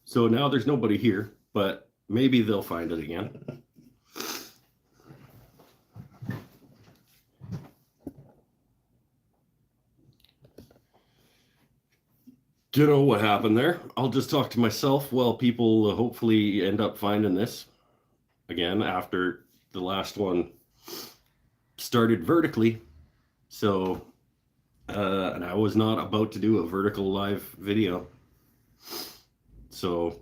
So now there's nobody here, but maybe they'll find it again. Don't know what happened there. I'll just talk to myself while people hopefully end up finding this again after the last one started vertically. So, and I was not about to do a vertical live video. So,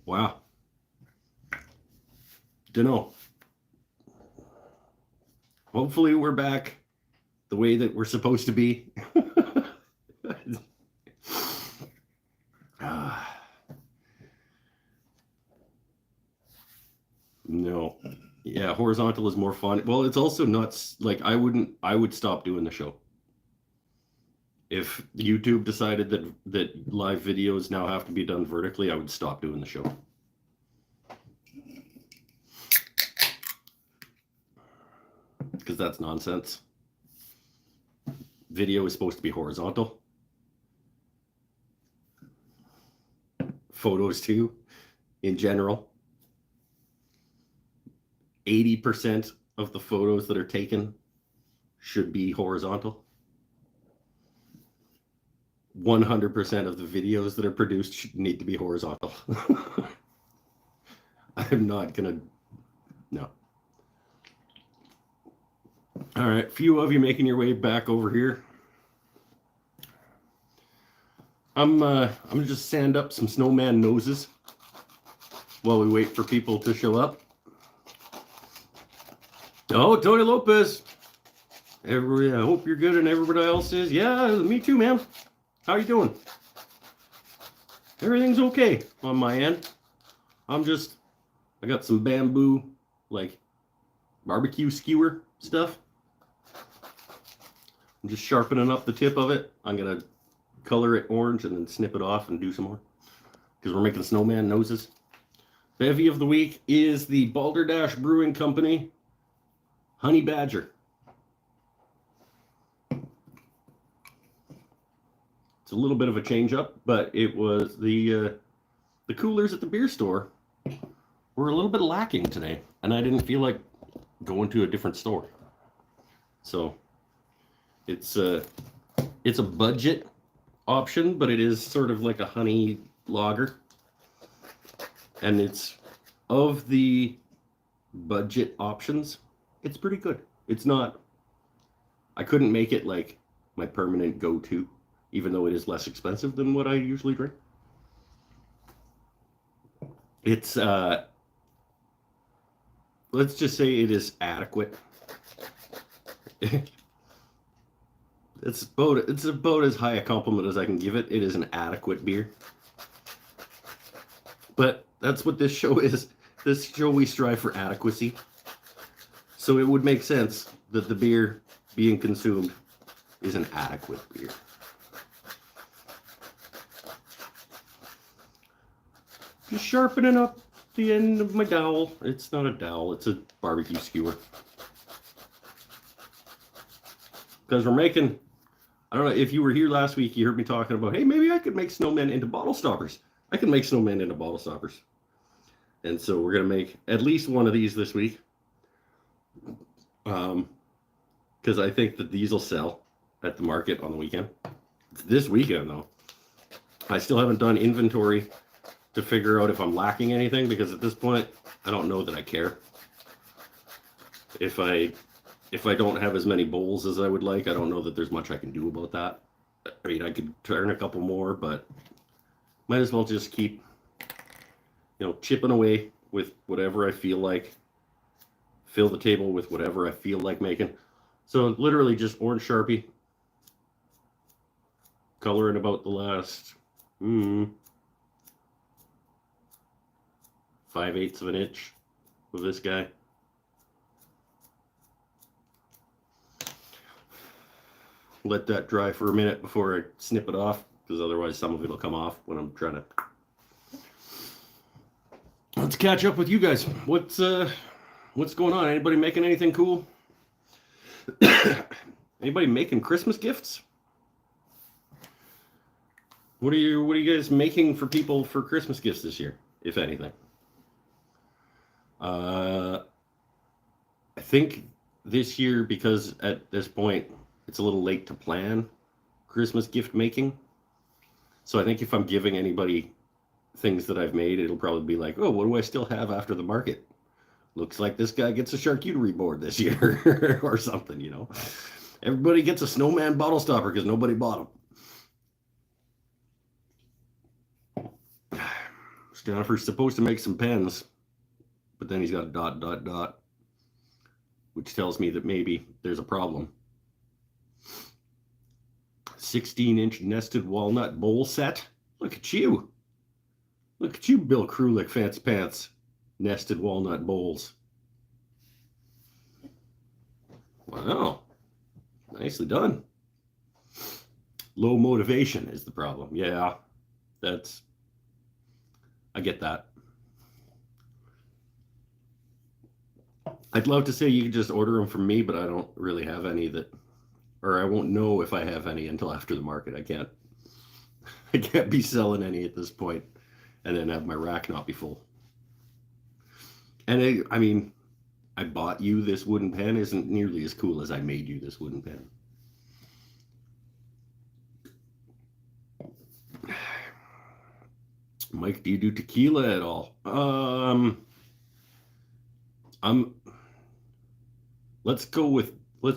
wow. Don't know. Hopefully we're back the way that we're supposed to be. No. Yeah, horizontal is more fun. Well, it's also nuts. Like I would stop doing the show. If YouTube decided that live videos now have to be done vertically, I would stop doing the show. Because that's nonsense. Video is supposed to be horizontal. Photos too, in general. 80% of the photos that are taken should be horizontal. 100% of the videos that are produced need to be horizontal. I'm not gonna, no. All right, few of you making your way back over here. I'm gonna just sand up some snowman noses while we wait for people to show up. Oh, Tony Lopez. I hope you're good and everybody else is. Yeah, me too, man. How you doing? Everything's okay on my end. I got some bamboo, like, barbecue skewer stuff. I'm just sharpening up the tip of it. I'm going to color it orange and then snip it off and do some more. Because we're making snowman noses. Bevy of the week is the Balderdash Brewing Company Honey Badger. It's a little bit of a change up, but it was the coolers at the beer store were a little bit lacking today, and I didn't feel like going to a different store. So it's a budget option, but it is sort of like a honey lager, and it's of the budget options. It's pretty good. It's not, I couldn't make it like my permanent go-to, even though it is less expensive than what I usually drink. It's, let's just say it is adequate. It's about as high a compliment as I can give it. It is an adequate beer. But that's what this show is. This show, we strive for adequacy. So it would make sense that the beer being consumed is an adequate beer. Just sharpening up the end of my dowel. It's not a dowel, it's a barbecue skewer. Because we're making, I don't know, if you were here last week, you heard me talking about, hey, maybe I could make snowmen into bottle stoppers. I can make snowmen into bottle stoppers. And so we're going to make at least one of these this week. Because I think that these will sell at the market on the weekend. It's this weekend, though. I still haven't done inventory to figure out if I'm lacking anything, because at this point, I don't know that I care. If I don't have as many bowls as I would like, I don't know that there's much I can do about that. I mean, I could turn a couple more, but might as well just keep, chipping away with whatever I feel like. Fill the table with whatever I feel like making. So literally just orange Sharpie. Coloring about the last 5/8 of an inch of this guy. Let that dry for a minute before I snip it off, because otherwise some of it will come off when I'm trying to. Let's catch up with you guys. What's going on? Anybody making anything cool? Anybody making Christmas gifts? What are you guys making for people for Christmas gifts this year, if anything? I think this year, because at this point it's a little late to plan Christmas gift making. So I think if I'm giving anybody things that I've made, it'll probably be like, oh, what do I still have after the market? Looks like this guy gets a charcuterie board this year or something, you know. Everybody gets a Snowman bottle stopper because nobody bought them. Jennifer's supposed to make some pens, but then he's got a dot, dot, dot, which tells me that maybe there's a problem. 16-inch nested walnut bowl set. Look at you. Look at you, Bill Krulik, Fancy Pants. Nested walnut bowls. Wow. Nicely done. Low motivation is the problem. Yeah, I get that. I'd love to say you could just order them from me, but I don't really have any or I won't know if I have any until after the market. I can't be selling any at this point and then have my rack not be full. And I mean, I bought you this wooden pen isn't nearly as cool as I made you this wooden pen. Mike, do you do tequila at all? Let's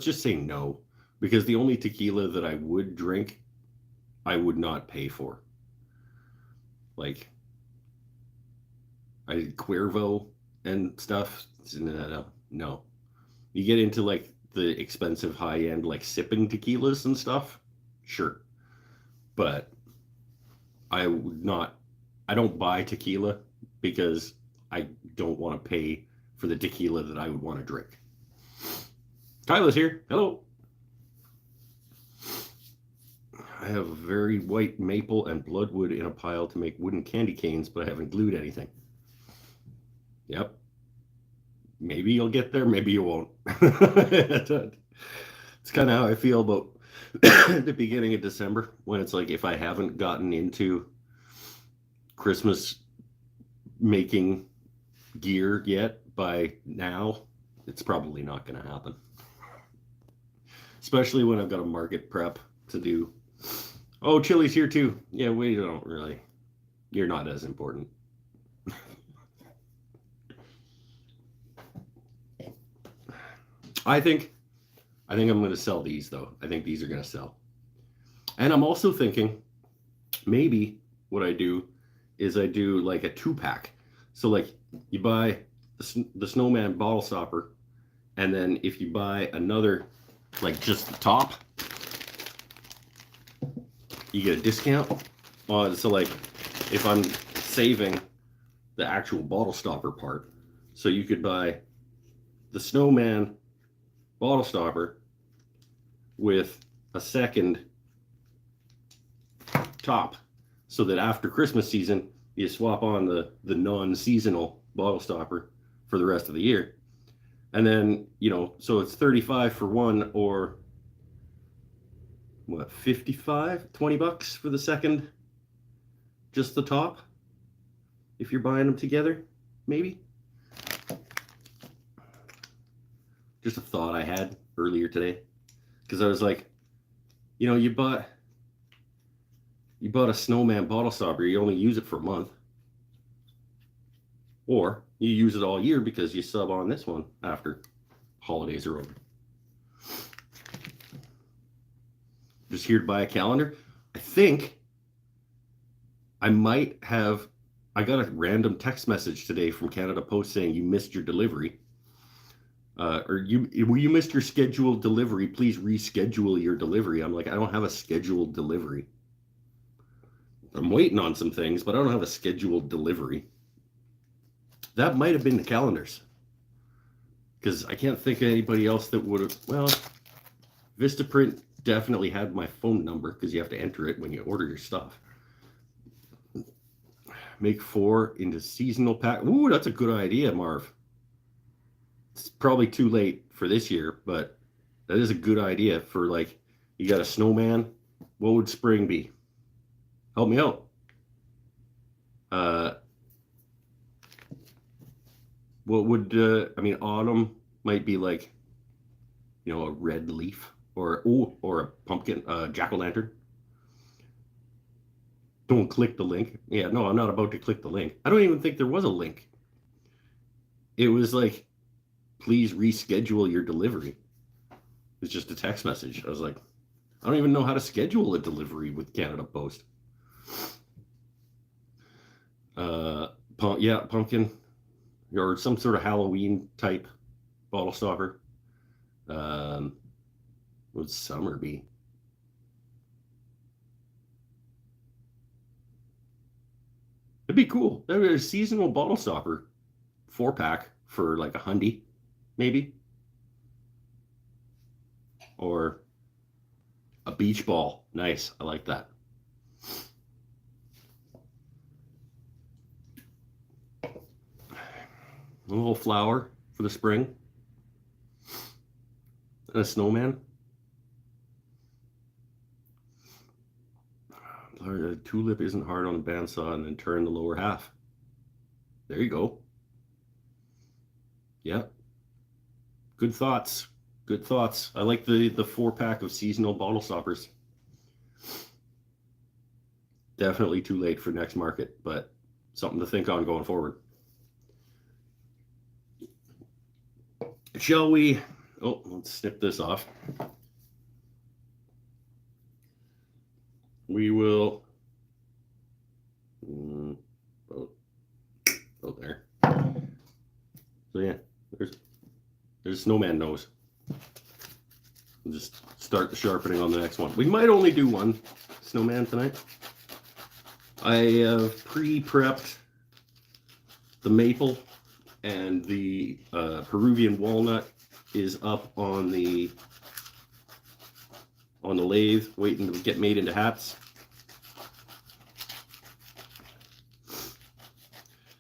just say no, because the only tequila that I would drink, I would not pay for. Like, Cuervo and stuff. No. You get into like the expensive high end like sipping tequilas and stuff, sure. But I don't buy tequila because I don't want to pay for the tequila that I would want to drink. Tyler's here. Hello. I have a very white maple and bloodwood in a pile to make wooden candy canes, but I haven't glued anything. Yep. Maybe you'll get there, maybe you won't. It's kind of how I feel about the beginning of December, when it's like if I haven't gotten into Christmas making gear yet by now, it's probably not going to happen. Especially when I've got a market prep to do. Oh, Chili's here too. Yeah, we don't really. You're not as important. I think I'm going to sell these though. I think these are going to sell. And I'm also thinking maybe what I do is I do like a 2-pack. So like you buy the Snowman bottle stopper, and then if you buy another, like just the top, you get a discount. So like if I'm saving the actual bottle stopper part, so you could buy the Snowman bottle stopper with a second top, so that after Christmas season you swap on the non-seasonal bottle stopper for the rest of the year. And then, so it's 35 for one, or what, 55, 20 bucks for the second, just the top, if you're buying them together, maybe. Just a thought I had earlier today, because I was like, you bought a Snowman bottle stopper, you only use it for a month, or you use it all year because you sub on this one after holidays are over. Just here to buy a calendar. I think I got a random text message today from Canada Post saying you missed your delivery. Or you missed your scheduled delivery, please reschedule your delivery. I'm like, I don't have a scheduled delivery. I'm waiting on some things, but I don't have a scheduled delivery. That might have been the calendars, because I can't think of anybody else that would have. Well, Vistaprint definitely had my phone number, because you have to enter it when you order your stuff. Make 4 into seasonal pack. Ooh, that's a good idea, Marv. It's probably too late for this year, but that is a good idea for, like, you got a Snowman. What would spring be? Help me out. What would I mean? Autumn might be like, a red leaf or a pumpkin, jack-o'-lantern. Don't click the link. Yeah, no, I'm not about to click the link. I don't even think there was a link. It was like, please reschedule your delivery. It's just a text message. I was like, I don't even know how to schedule a delivery with Canada Post. Yeah, pumpkin or some sort of Halloween type bottle stopper. What would summer be? It'd be cool. There'd be a seasonal bottle stopper 4-pack for like $100, maybe, or a beach ball. Nice, I like that. A little flower for the spring, and a snowman. A tulip isn't hard on the bandsaw, and then turn the lower half. There you go. Yeah. Good thoughts. Good thoughts. I like the 4-pack of seasonal bottle stoppers. Definitely too late for next market, but something to think on going forward. Shall we? Oh, let's snip this off. We will. Oh, there. So yeah, there's Snowman nose. We'll just start the sharpening on the next one. We might only do one Snowman tonight. I have pre-prepped the maple, and the Peruvian walnut is up on the lathe, waiting to get made into hats.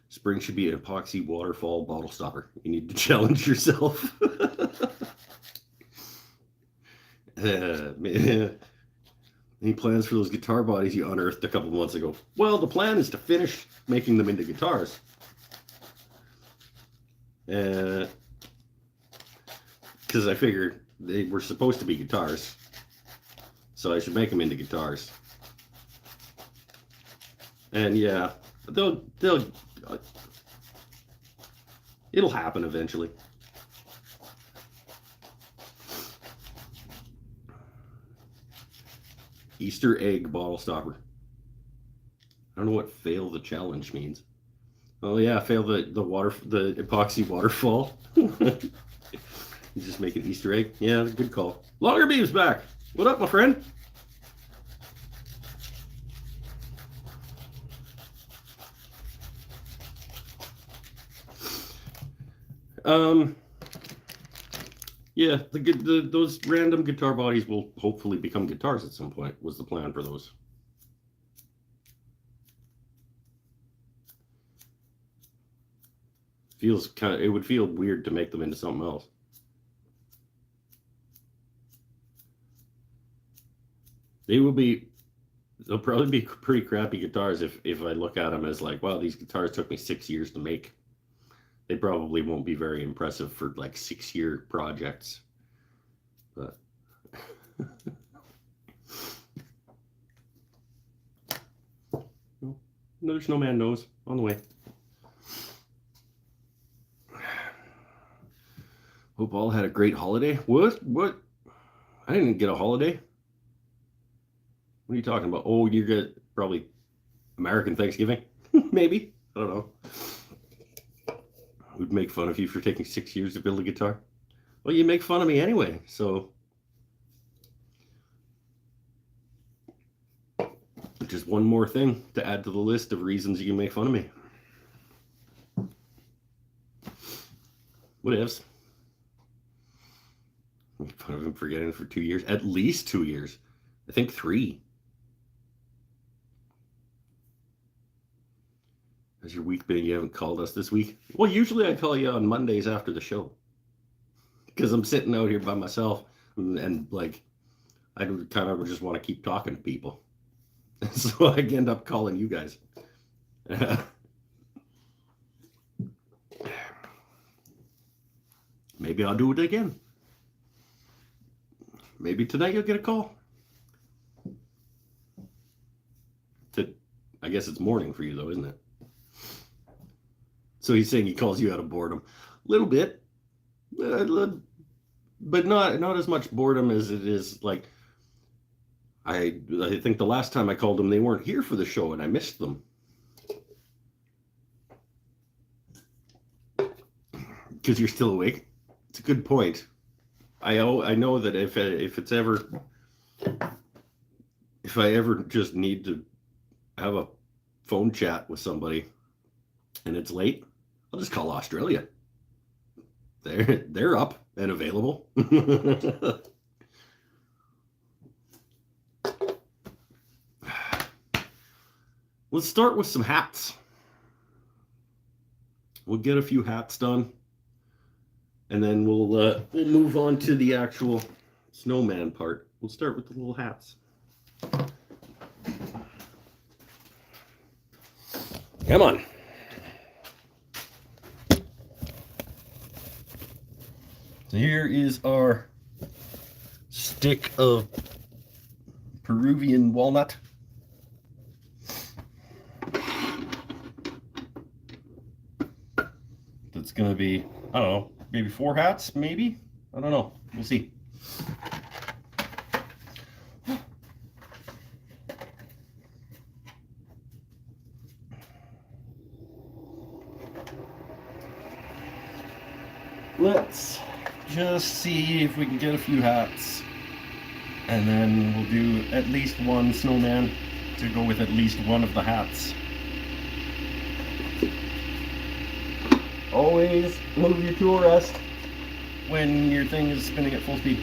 Spring should be an epoxy waterfall bottle stopper. You need to challenge yourself. Any plans for those guitar bodies you unearthed a couple months ago? Well, the plan is to finish making them into guitars. Because I figured they were supposed to be guitars, so I should make them into guitars. And yeah, it'll happen eventually. Easter egg bottle stopper. I don't know what fail the challenge means. Oh yeah, fail the epoxy waterfall. You just make an Easter egg. Yeah, good call. Longer Beam's back. What up, my friend? Yeah, those random guitar bodies will hopefully become guitars at some point, was the plan for those. It would feel weird to make them into something else. They'll probably be pretty crappy guitars if I look at them as like, wow, these guitars took me 6 years to make. They probably won't be very impressive for like 6-year projects. But another Snowman nose on the way. Hope all had a great holiday. What? I didn't get a holiday. What are you talking about? Oh, you get probably American Thanksgiving? Maybe. I don't know. Would make fun of you for taking 6 years to build a guitar. Well, you make fun of me anyway, so. Just one more thing to add to the list of reasons you can make fun of me. What ifs? Make fun of him for getting it for 2 years. At least 2 years. I think 3. How's your week been? You haven't called us this week? Well, usually I call you on Mondays after the show. Because I'm sitting out here by myself and like, I kind of just want to keep talking to people. So I end up calling you guys. Maybe I'll do it again. Maybe tonight you'll get a call. I guess it's morning for you, though, isn't it? So he's saying he calls you out of boredom. A little bit. But not as much boredom as it is like I think the last time I called them, they weren't here for the show and I missed them. Because you're still awake. It's a good point. I know that if I ever just need to have a phone chat with somebody and it's late, I'll just call Australia. They're up and available. Let's start with some hats. We'll get a few hats done, and then we'll move on to the actual snowman part. We'll start with the little hats. Come on. So here is our stick of Peruvian walnut. That's going to be, I don't know, maybe 4 hats, maybe? I don't know. We'll see. Let's just see if we can get a few hats, and then we'll do at least one snowman to go with at least one of the hats. Always move your tool rest when your thing is spinning at full speed.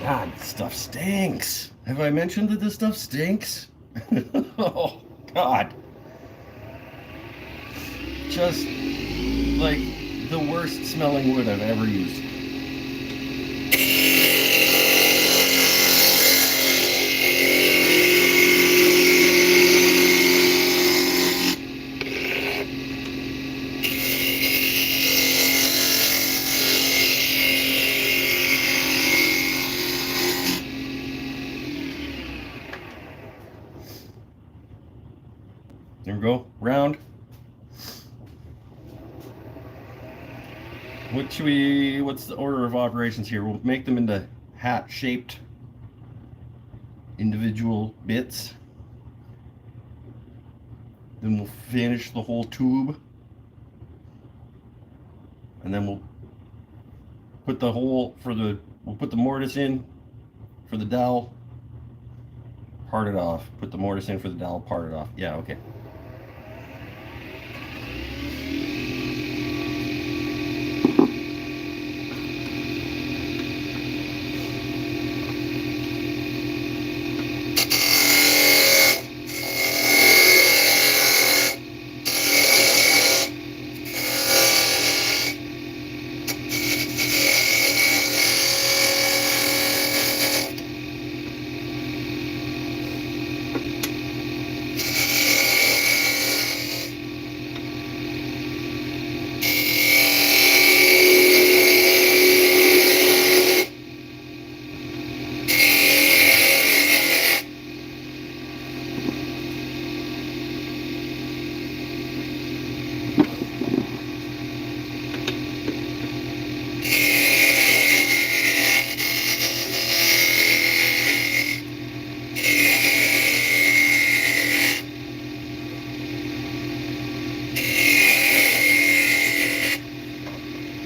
God, this stuff stinks. Have I mentioned that this stuff stinks? Oh, God. Just like the worst smelling wood I've ever used. There we go, round. What's the order of operations here? We'll make them into hat-shaped individual bits. Then we'll finish the whole tube. And then we'll put the we'll put the mortise in for the dowel, part it off. Put the mortise in for the dowel, part it off. Yeah, okay.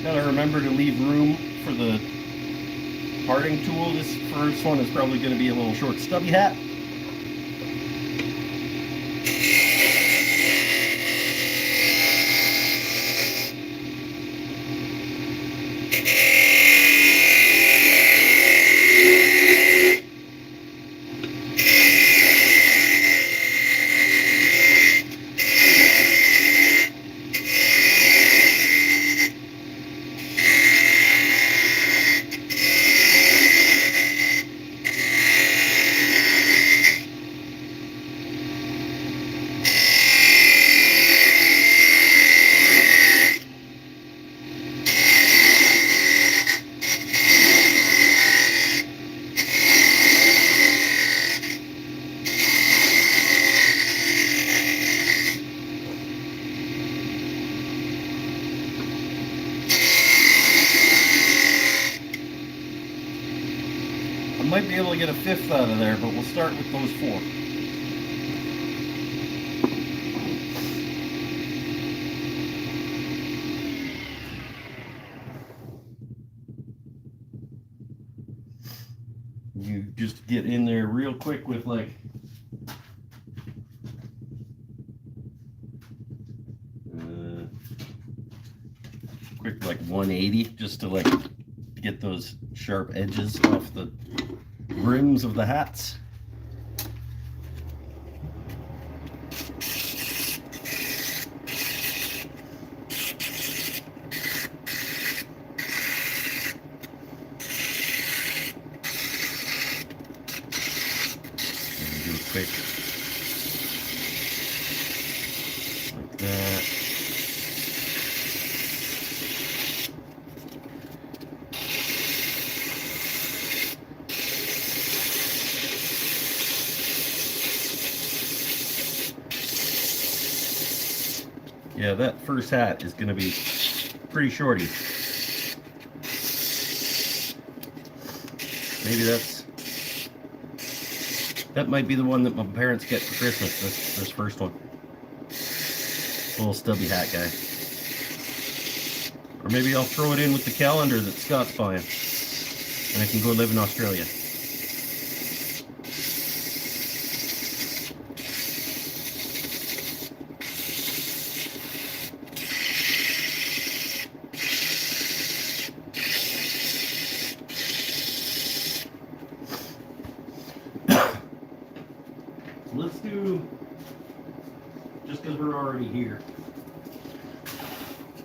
Gotta remember to leave room for the parting tool. This first one is probably going to be a little short stubby hat. might be able to get a fifth out of there, but we'll start with those 4. You just get in there real quick with like quick like 180 just to like get those sharp edges off the brims of the hats. And do a quick like that. Yeah, that first hat is going to be pretty shorty. Maybe that might be the one that my parents get for Christmas, this first one. Little stubby hat guy. Or maybe I'll throw it in with the calendar that Scott's buying, and I can go live in Australia. Let's do, just because we're already here,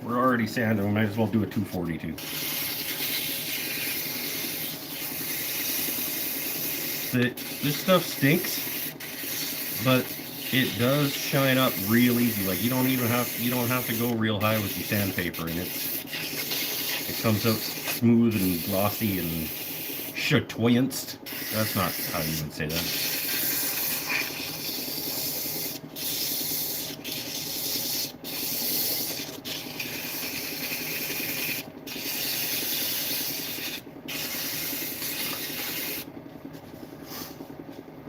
we're already sanding, we might as well do a 242. This stuff stinks, but it does shine up real easy. Like you don't have to go real high with your sandpaper, and it comes out smooth and glossy and chatoyanced. That's not how you would say that.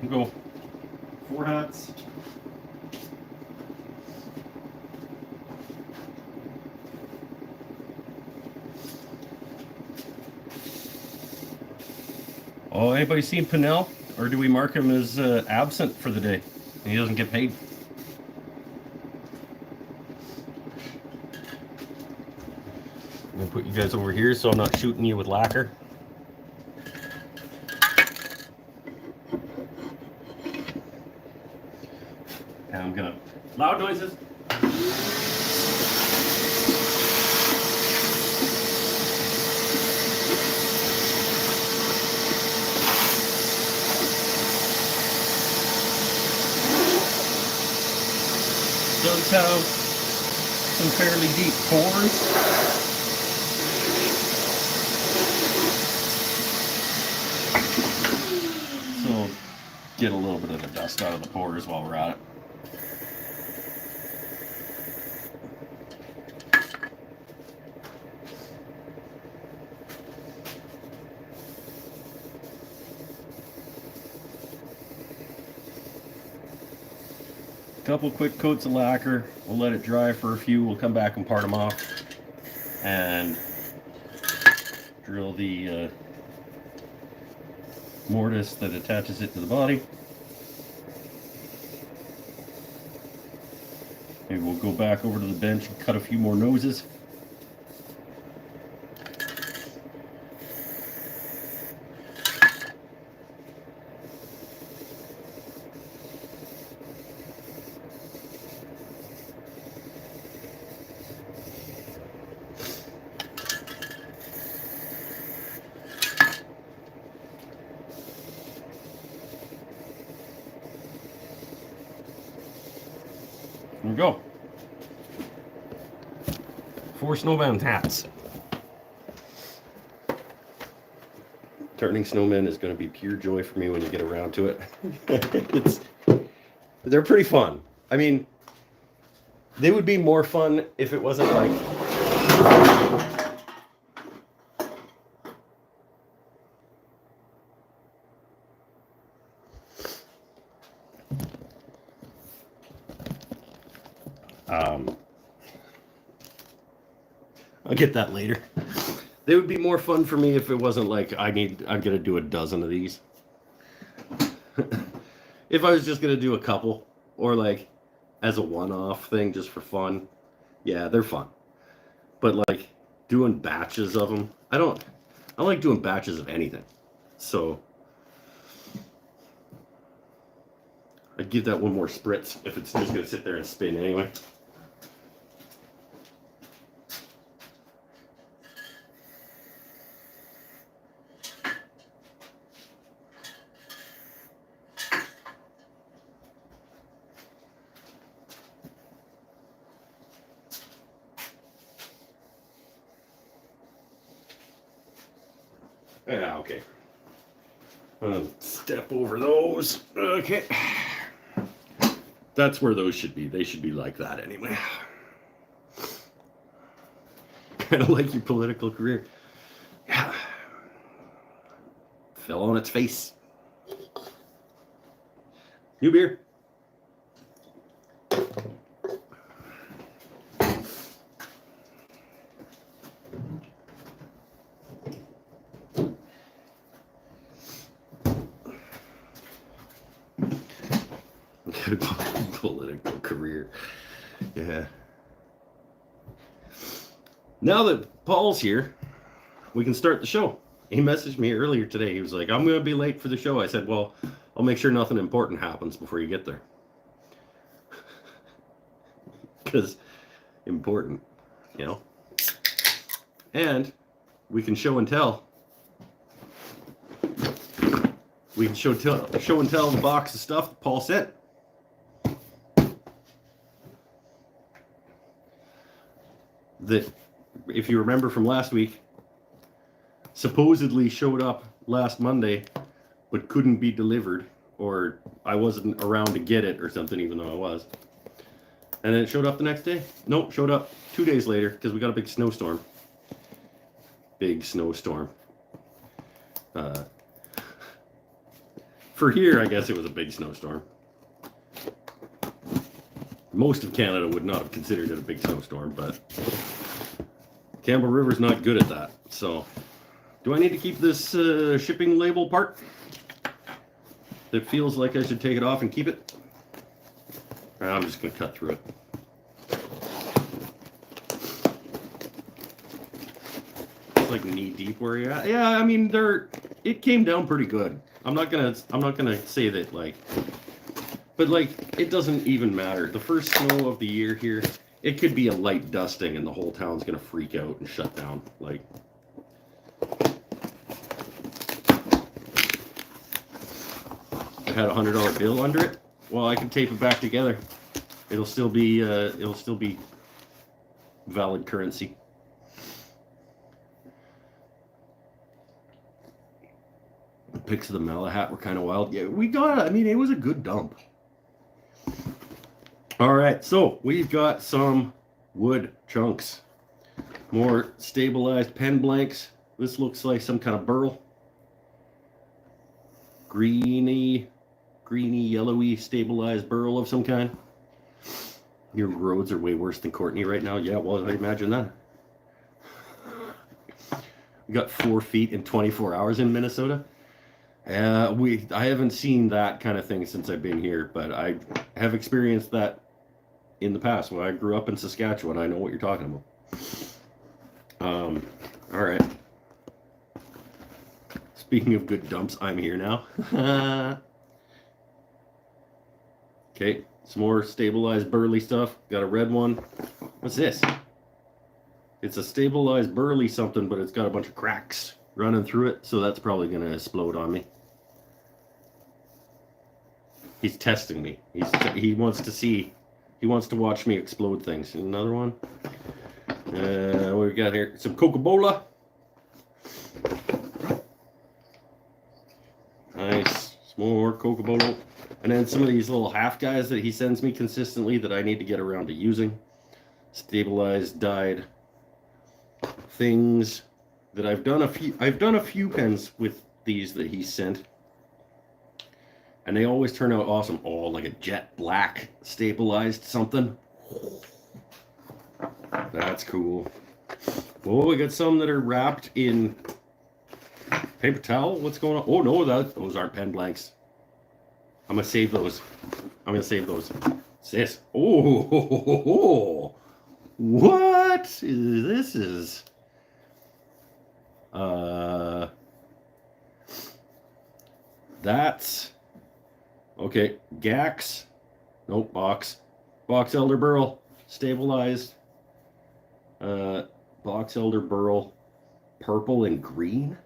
Go 4 hats. Oh, anybody seen Pinnell? Or do we mark him as absent for the day and he doesn't get paid? I'm gonna put you guys over here so I'm not shooting you with lacquer. And I'm gonna, loud noises. Does have some fairly deep pores. So get a little bit of the dust out of the pores while we're at it. Couple quick coats of lacquer. We'll let it dry for a few. We'll come back and part them off and drill the mortise that attaches it to the body. Maybe we'll go back over to the bench and cut a few more noses. There we go. 4 Snowman hats. Turning Snowman is going to be pure joy for me when you get around to it. They're pretty fun. I mean, they would be more fun if it wasn't like... I'll get that later. They would be more fun for me if it wasn't like I'm gonna do a dozen of these. If I was just gonna do a couple, or like as a one-off thing just for fun, yeah, they're fun. But like doing batches of them, I don't like doing batches of anything. So I'd give that one more spritz if it's just gonna sit there and spin anyway. Yeah, okay. Step over those. Okay. That's where those should be. They should be like that anyway. Kind of like your political career. Yeah. Fell on its face. New beer. Political career. Yeah. Now that Paul's here, we can start the show. He messaged me earlier today. He was like, I'm going to be late for the show. I said, well, I'll make sure nothing important happens before you get there. Because important, you know. And we can show and tell. We can show and tell the box of stuff that Paul sent. That, if you remember from last week, supposedly showed up last Monday, but couldn't be delivered, or I wasn't around to get it or something, even though I was. And then it showed up the next day. Nope, showed up 2 days later because we got a big snowstorm. Big snowstorm. For here, I guess it was a big snowstorm. Most of Canada would not have considered it a big snowstorm, but Campbell River's not good at that. So, do I need to keep this shipping label part? That feels like I should take it off and keep it? I'm just going to cut through it. It's like knee deep where you're at. Yeah, I mean, it came down pretty good. I'm not gonna say that like, but like it doesn't even matter. The first snow of the year here, it could be a light dusting and the whole town's gonna freak out and shut down. Like, I had a $100 bill under it. Well, I can tape it back together. It'll still be valid currency. Pics of the Malahat were kind of wild. Yeah, we got, I mean, it was a good dump. All right, so we've got some wood chunks. More stabilized pen blanks. This looks like some kind of burl. Greeny, yellowy, stabilized burl of some kind. Your roads are way worse than Courtney right now. Yeah, well, I imagine that. We got 4 feet in 24 hours in Minnesota. I haven't seen that kind of thing since I've been here, but I have experienced that in the past. When I grew up in Saskatchewan, I know what you're talking about. All right. Speaking of good dumps, I'm here now. Okay, some more stabilized burly stuff. Got a red one. What's this? It's a stabilized burly something, but it's got a bunch of cracks running through it, so that's probably going to explode on me. He's testing me. He wants to see. He wants to watch me explode things. Another one. What we got here? Some Coca-Cola. Nice. Some more Coca-Cola. And then some of these little half guys that he sends me consistently that I need to get around to using. Stabilized, dyed things that I've done a few pens with these that he sent. And they always turn out awesome. Oh, like a jet black stabilized something. That's cool. Oh, we got some that are wrapped in paper towel. What's going on? Oh no, those aren't pen blanks. I'm gonna save those. Sis. Oh, what is this? Is that's okay. Gax. Nope. Box Elder Burl. Stabilized. Box Elder Burl. Purple and green.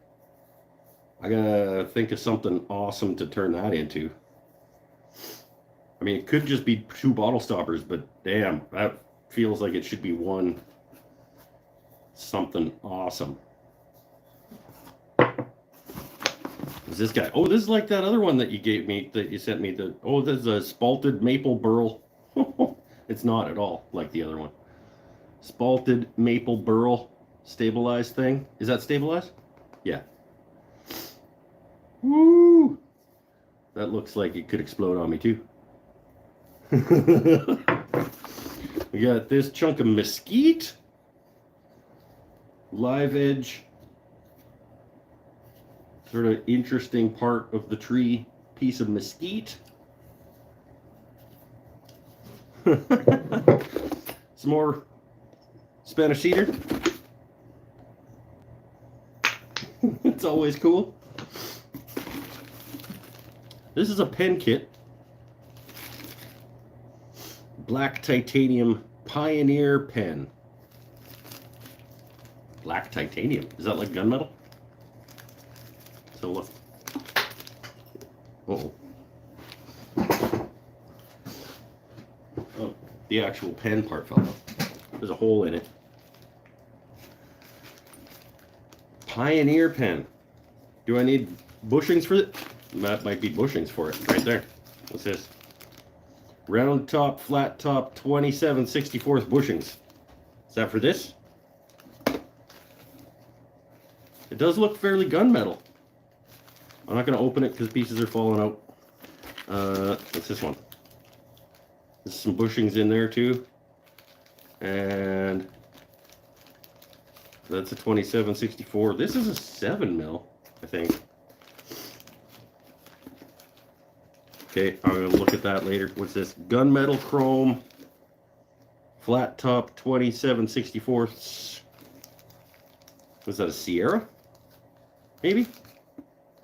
I gotta think of something awesome to turn that into. I mean, it could just be 2 Bottlestoppers, but damn, that feels like it should be one something awesome. What's this guy? Oh, this is like that other one that you sent me. Oh, this is a spalted maple burl. It's not at all like the other one. Spalted maple burl stabilized thing. Is that stabilized? Yeah. Woo! That looks like it could explode on me too. We got this chunk of mesquite. Live edge. Sort of interesting part of the tree. Piece of mesquite. Some more Spanish cedar. It's always cool. This is a pen kit. Black titanium Pioneer pen. Black titanium. Is that like gunmetal? So look. Uh-oh. Oh, the actual pen part fell out. There's a hole in it. Pioneer pen. Do I need bushings for it? That might be bushings for it right there. What's this? Round top, flat top, 27/64 bushings. Is that for this? It does look fairly gunmetal. I'm not going to open it because pieces are falling out. What's this one? There's some bushings in there too. And that's a 27/64. This is a 7 mil, I think. Okay, I'm going to look at that later. What's this? Gunmetal chrome, flat top, 27/64. Was that a Sierra? Maybe?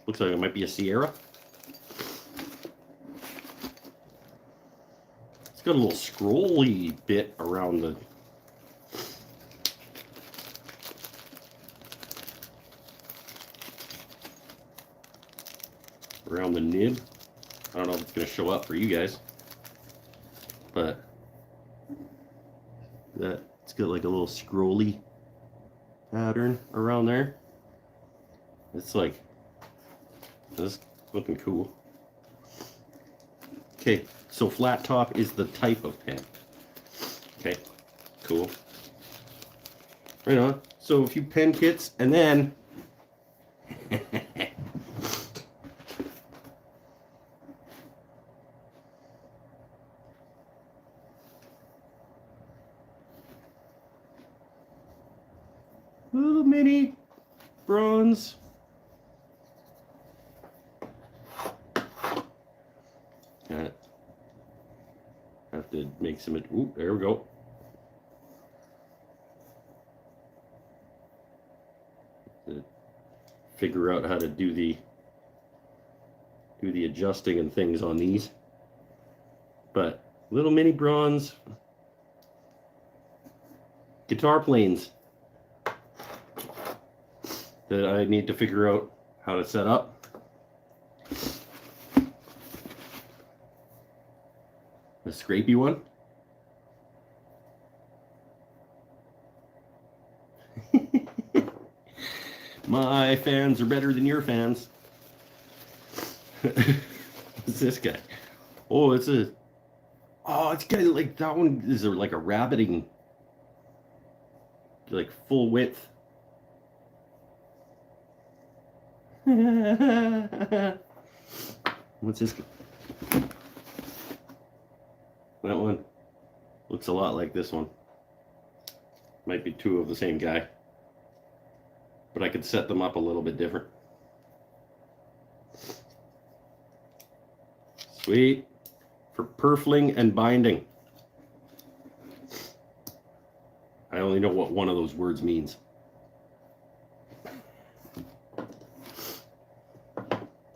Looks like it might be a Sierra. It's got a little scrolly bit around the... around the nib. I don't know if it's going to show up for you guys, but it's got like a little scrolly pattern around there. It's like, this looking cool. Okay, so flat top is the type of pen. Okay, cool. Right on. So a few pen kits, and then little mini bronze. Have to make some. Ooh, there we go. To figure out how to do the adjusting and things on these. But little mini bronze guitar planes that I need to figure out how to set up. A scrapey one. My fans are better than your fans. What's this guy? Oh, it's got like that one is like a rabbiting, like full width. What's this? That one looks a lot like this one. Might be two of the same guy. but I could set them up a little bit different. Sweet. For purfling and binding. I only know what one of those words means.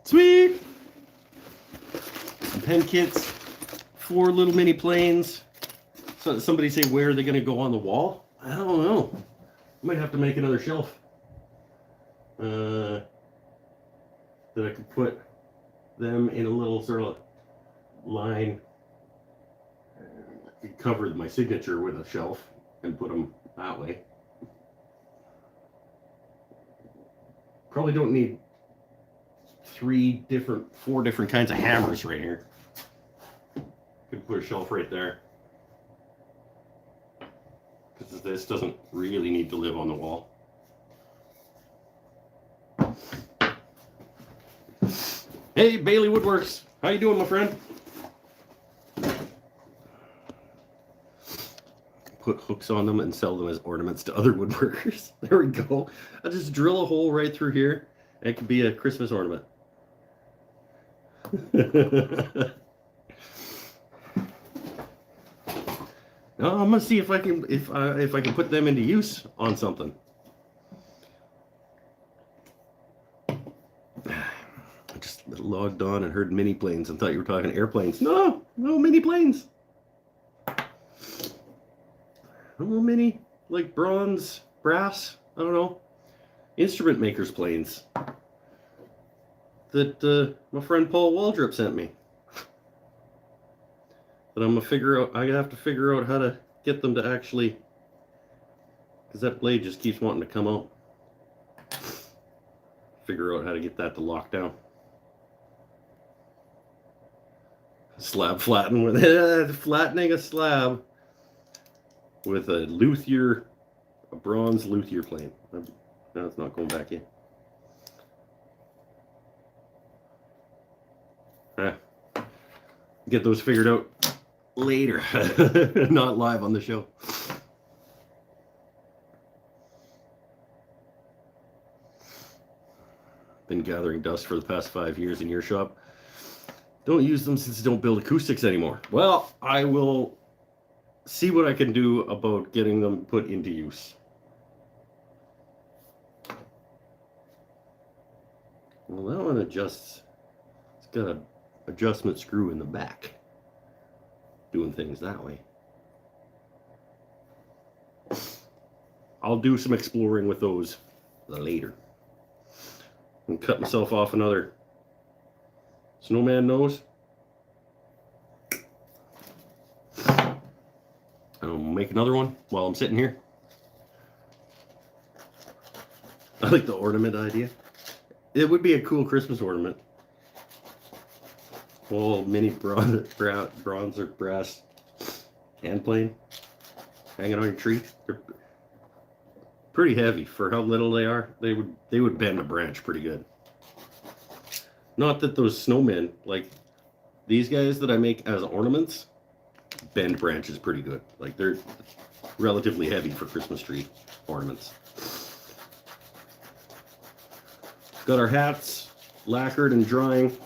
Sweet! Some pen kits, 4 little mini planes. So somebody say, where are they going to go on the wall? I don't know. I might have to make another shelf. That I could put them in a little sort of line. I could cover my signature with a shelf and put them that way. Probably don't need 4 different kinds of hammers right here. Could put a shelf right there. Because this doesn't really need to live on the wall. Hey, Bailey Woodworks. How you doing, my friend? Put hooks on them and sell them as ornaments to other woodworkers. There we go. I'll just drill a hole right through here. And it could be a Christmas ornament. No, I'm gonna see if I can put them into use on something. I just logged on and heard mini planes and thought you were talking airplanes. No, no mini planes. Little mini, like bronze, brass, I don't know, instrument makers planes that my friend Paul Waldrop sent me. That I'm gonna have to figure out how to get them to actually, because that blade just keeps wanting to come out. Figure out how to get that to lock down. Slab flatten with flattening a slab with a bronze luthier plane. No, it's not going back in. Get those figured out later, not live on the show. Been gathering dust for the past 5 years in your shop. Don't use them since you don't build acoustics anymore. Well, I will see what I can do about getting them put into use. Well, that one adjusts. It's got an adjustment screw in the back. Doing things that way. I'll do some exploring with those later. And cut myself off another Snowman nose. I'll make another one while I'm sitting here. I like the ornament idea. It would be a cool Christmas ornament. Whole mini bronze or brass hand plane hanging on your tree. They're pretty heavy for how little they are. They would bend a branch pretty good. Not that those snowmen, like these guys that I make as ornaments, bend branches pretty good. Like they're relatively heavy for Christmas tree ornaments. Got our hats lacquered and drying.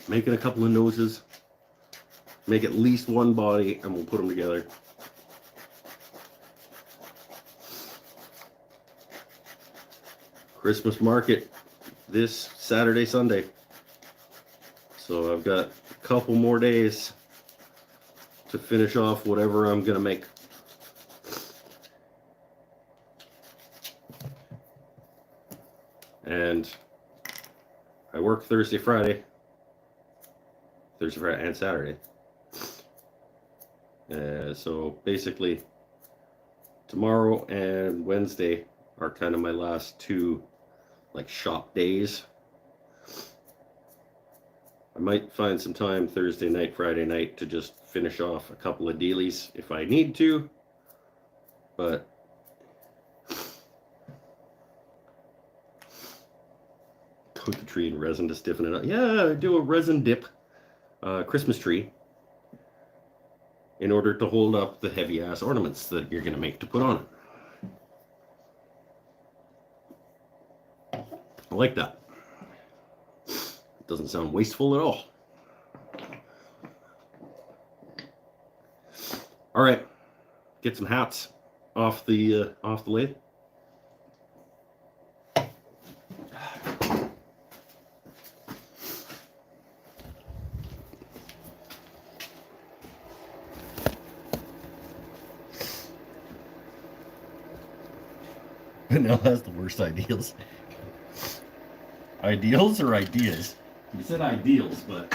Making a couple of noses. Make at least one body and we'll put them together. Christmas market this Saturday, Sunday. So I've got a couple more days to finish off whatever I'm gonna make. And I work Thursday, Friday, and Saturday. So basically tomorrow and Wednesday are kind of my last 2 like shop days. I might find some time Thursday night, Friday night to just finish off a couple of dealies if I need to, but coat the tree in resin to stiffen it up. Yeah, do a resin dip Christmas tree in order to hold up the heavy ass ornaments that you're going to make to put on it. I like that. It doesn't sound wasteful at all. All right, get some hats off the lathe. Now has the worst ideals. Ideals or ideas? You said ideals, but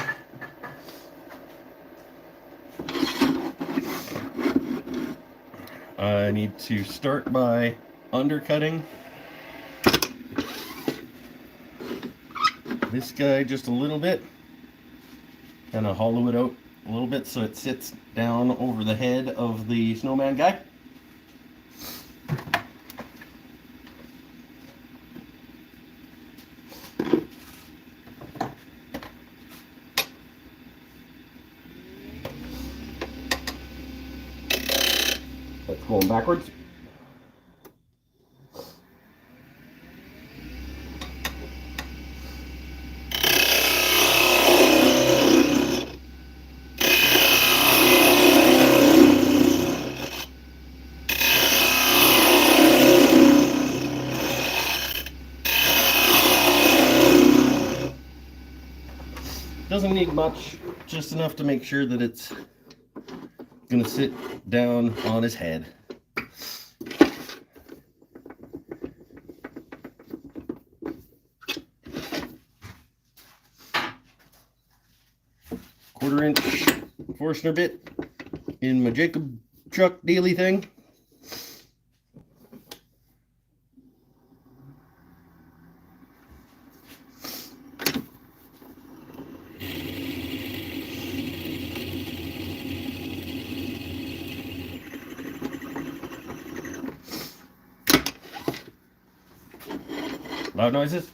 I need to start by undercutting this guy just a little bit. Kind of hollow it out a little bit so it sits down over the head of the snowman guy. That's going backwards. Doesn't need much, just enough to make sure that it's gonna sit down on his head. Quarter-inch Forstner bit in my Jacob truck daily thing. Loud noises.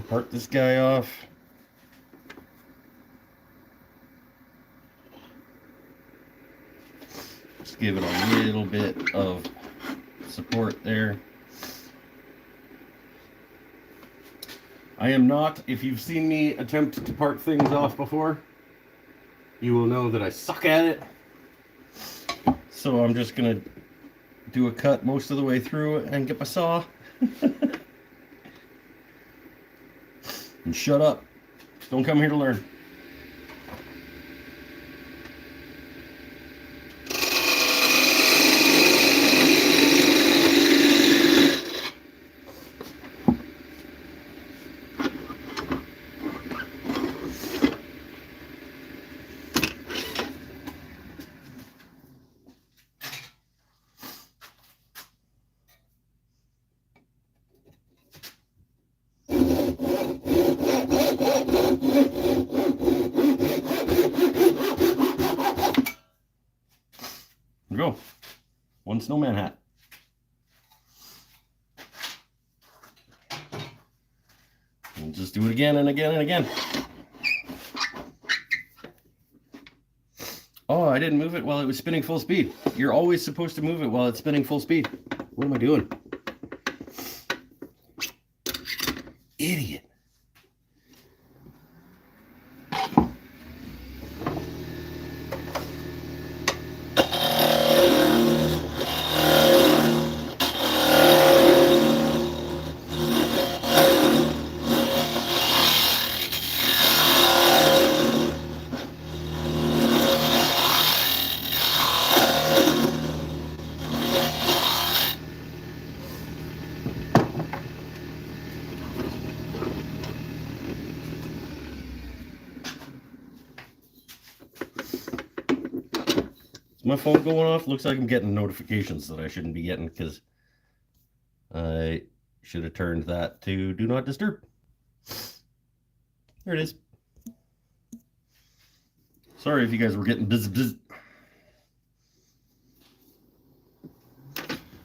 Part this guy off. Just give it a little bit of support there. I am not, if you've seen me attempt to part things off before, you will know that I suck at it. So I'm just gonna do a cut most of the way through and get my saw. And shut up. Don't come here to learn. Go. One snowman hat. We'll just do it again and again and again. Oh, I didn't move it while it was spinning full speed. You're always supposed to move it while it's spinning full speed. What am I doing? Idiot. Is my phone going off? Looks like I'm getting notifications that I shouldn't be getting because I should have turned that to do not disturb. There it is. Sorry if you guys were getting busy.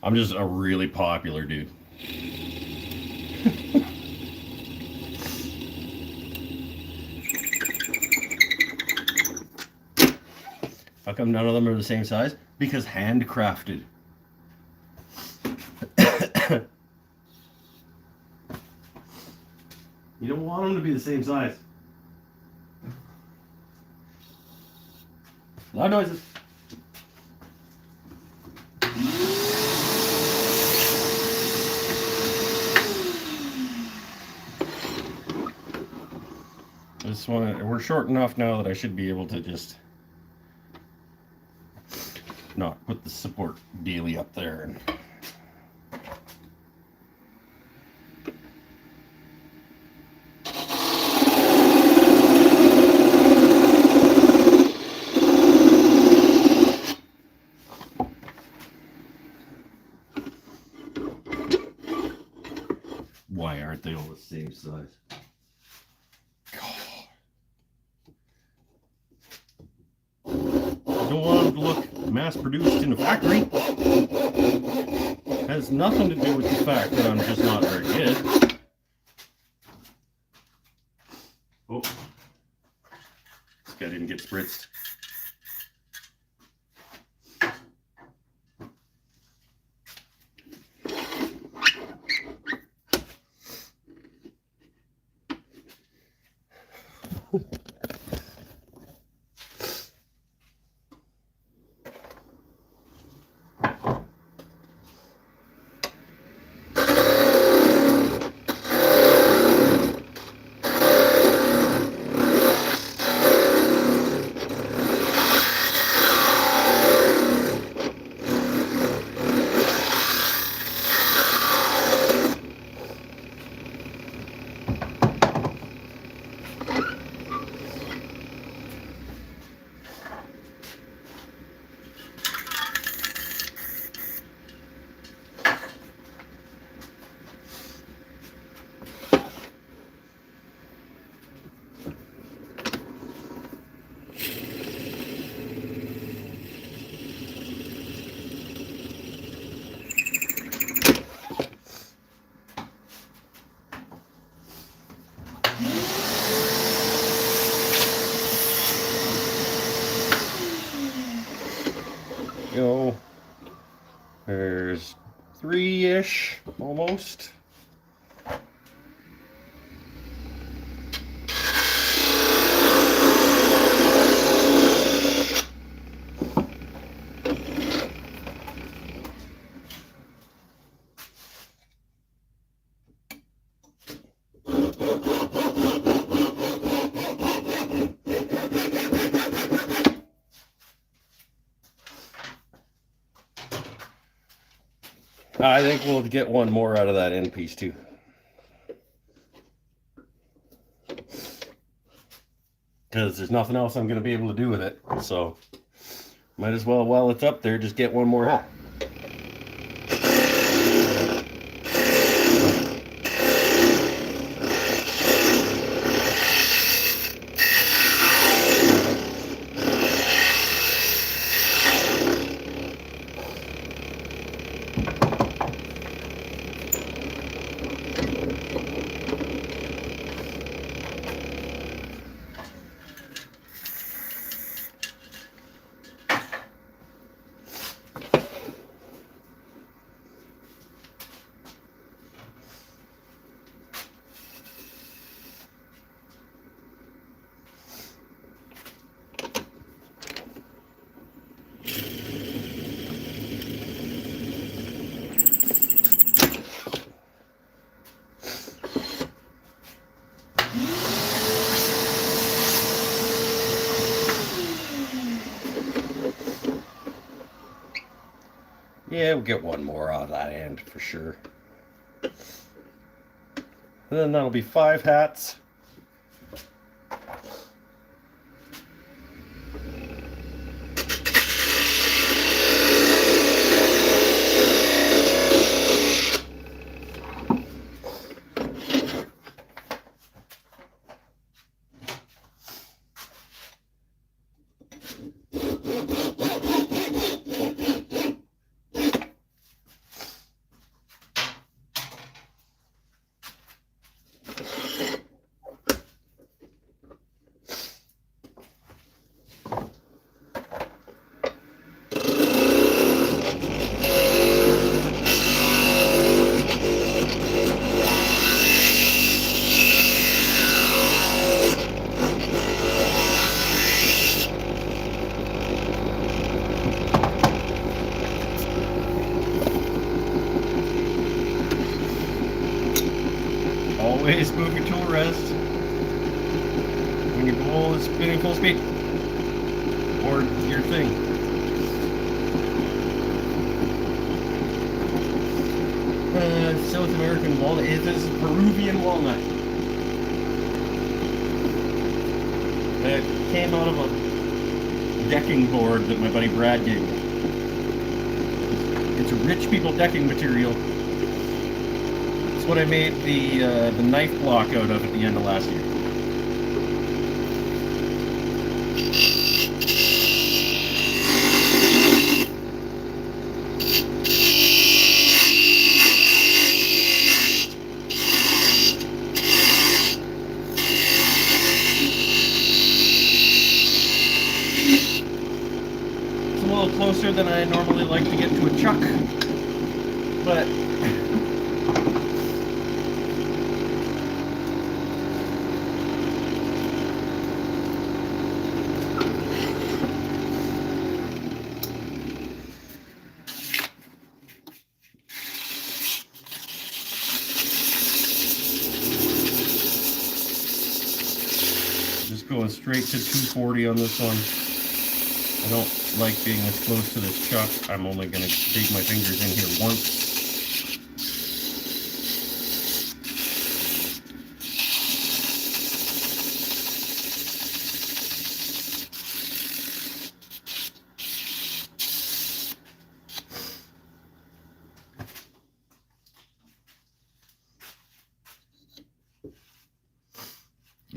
I'm just a really popular dude. How come none of them are the same size? Because handcrafted. You don't want them to be the same size. Loud noises. This one, we're short enough now that I should be able to just not put the support daily up there. And why aren't they all the same size? I don't want them to look mass-produced in a factory. It has nothing to do with the fact that I'm just not very good. Oh, this guy didn't get spritzed. Go. There's 3-ish almost. I think we'll get one more out of that end piece too. Because there's nothing else I'm going to be able to do with it. So might as well, while it's up there, just get one more hat. Yeah, we'll get one more out of that end for sure. And then that'll be 5 hats. Spinning full speed. Or your thing. South American walnut. This is Peruvian walnut. It came out of a decking board that my buddy Brad gave me. It's a rich people decking material. It's what I made the knife block out of at the end of last year. Closer than I normally like to get to a chuck, but just going straight to 240 on this one. I don't like being this close to this chuck. I'm only going to dig my fingers in here once.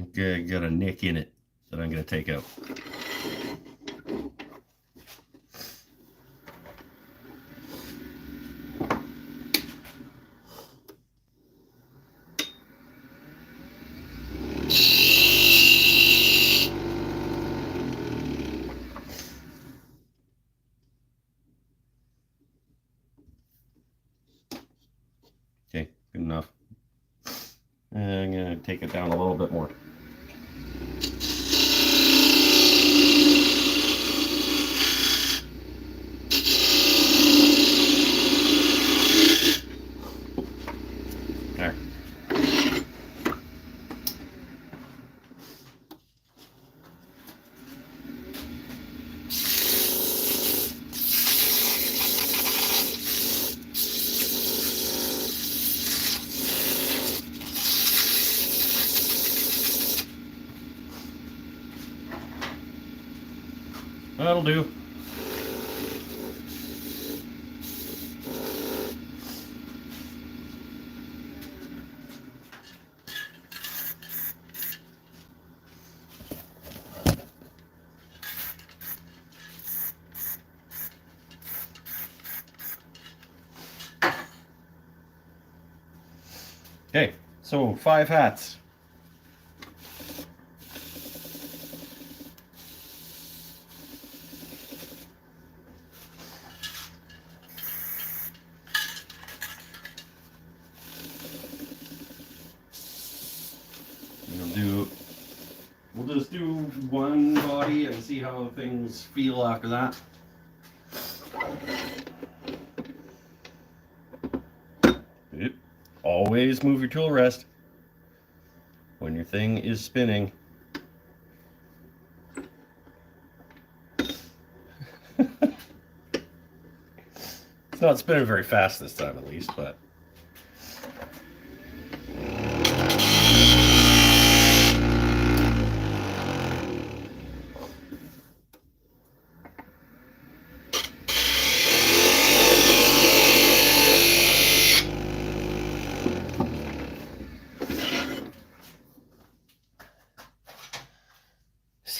Okay, got a nick in it that I'm going to take out. Okay, good enough. And I'm going to take it down a little bit more. There. That'll do. Okay, so 5 hats. We'll just do one body and see how things feel after that. Always move your tool rest when your thing is spinning. It's not spinning very fast this time, at least, but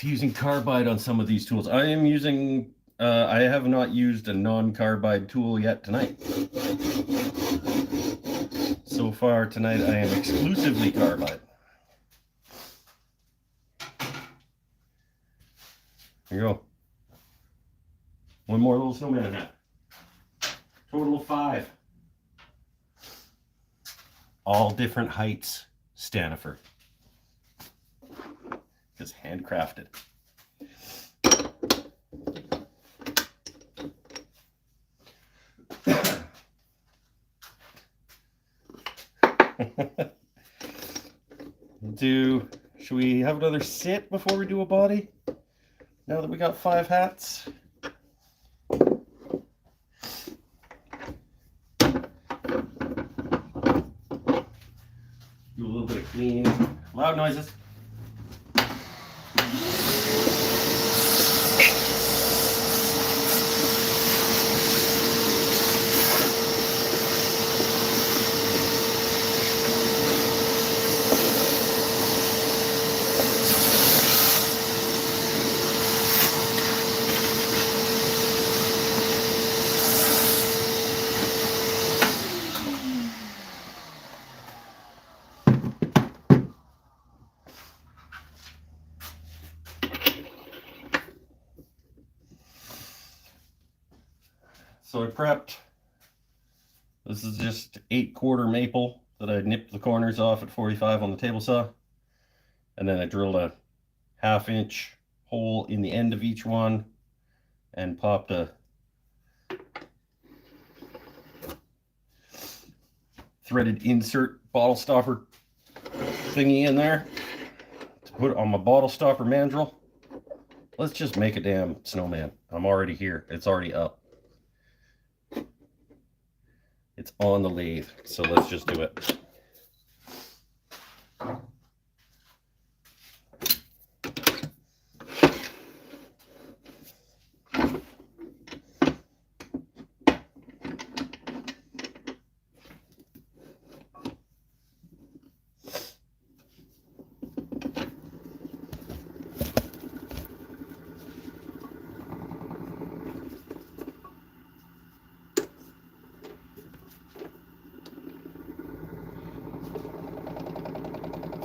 using carbide on some of these tools. I am using, I have not used a non-carbide tool yet tonight. So far tonight I am exclusively carbide. Here you go. One more little snowman hat. Total of 5. All different heights, Stanifer. Is handcrafted. Should we have another sit before we do a body? Now that we got 5 hats? Do a little bit of cleaning. Loud noises. So I prepped, this is just 8-quarter maple that I nipped the corners off at 45 on the table saw. And then I drilled a 1/2-inch hole in the end of each one and popped a threaded insert bottle stopper thingy in there to put on my bottle stopper mandrel. Let's just make a damn snowman. I'm already here. It's already up. It's on the lathe, so let's just do it.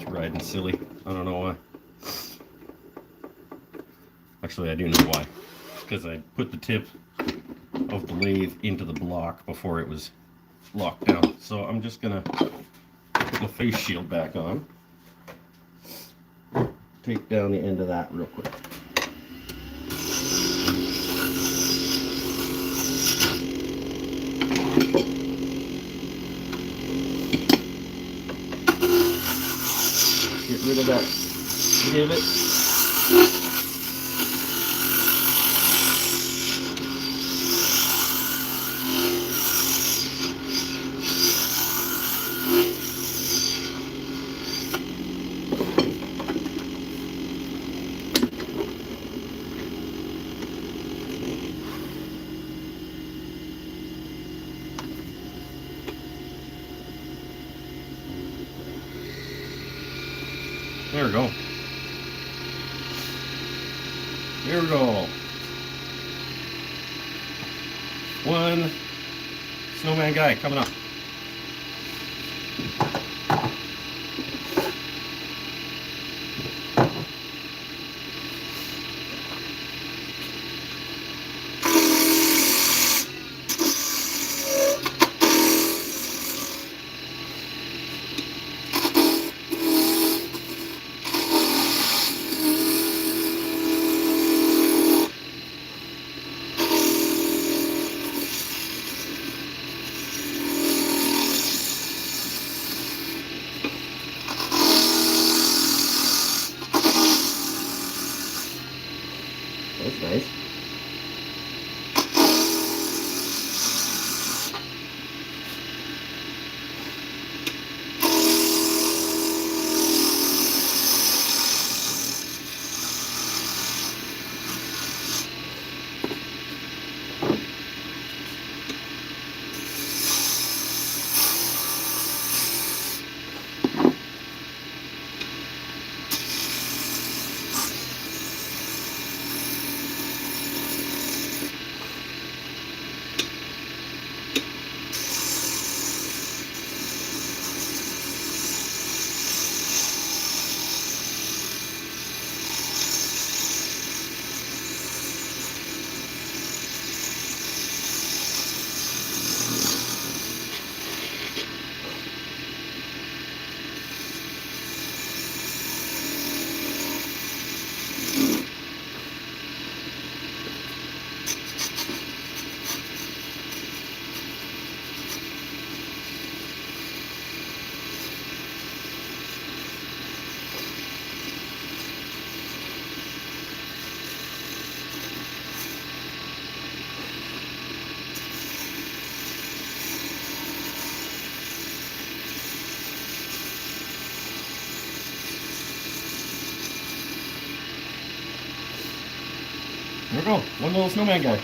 Riding silly. I don't know why. Actually, I do know why. Because I put the tip of the lathe into the block before it was locked down. So I'm just gonna put my face shield back on. Take down the end of that real quick. Get rid of that divot. There we go. Here we go. One snowman guy coming up. That's nice. There we go. One little snowman guy.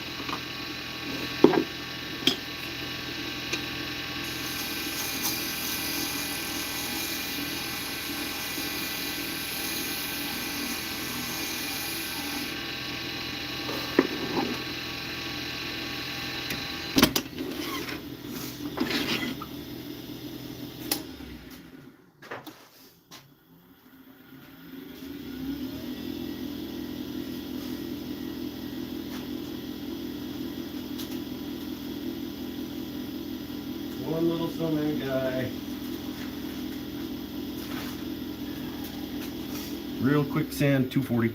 One little snowman guy. Real quick sand, 240.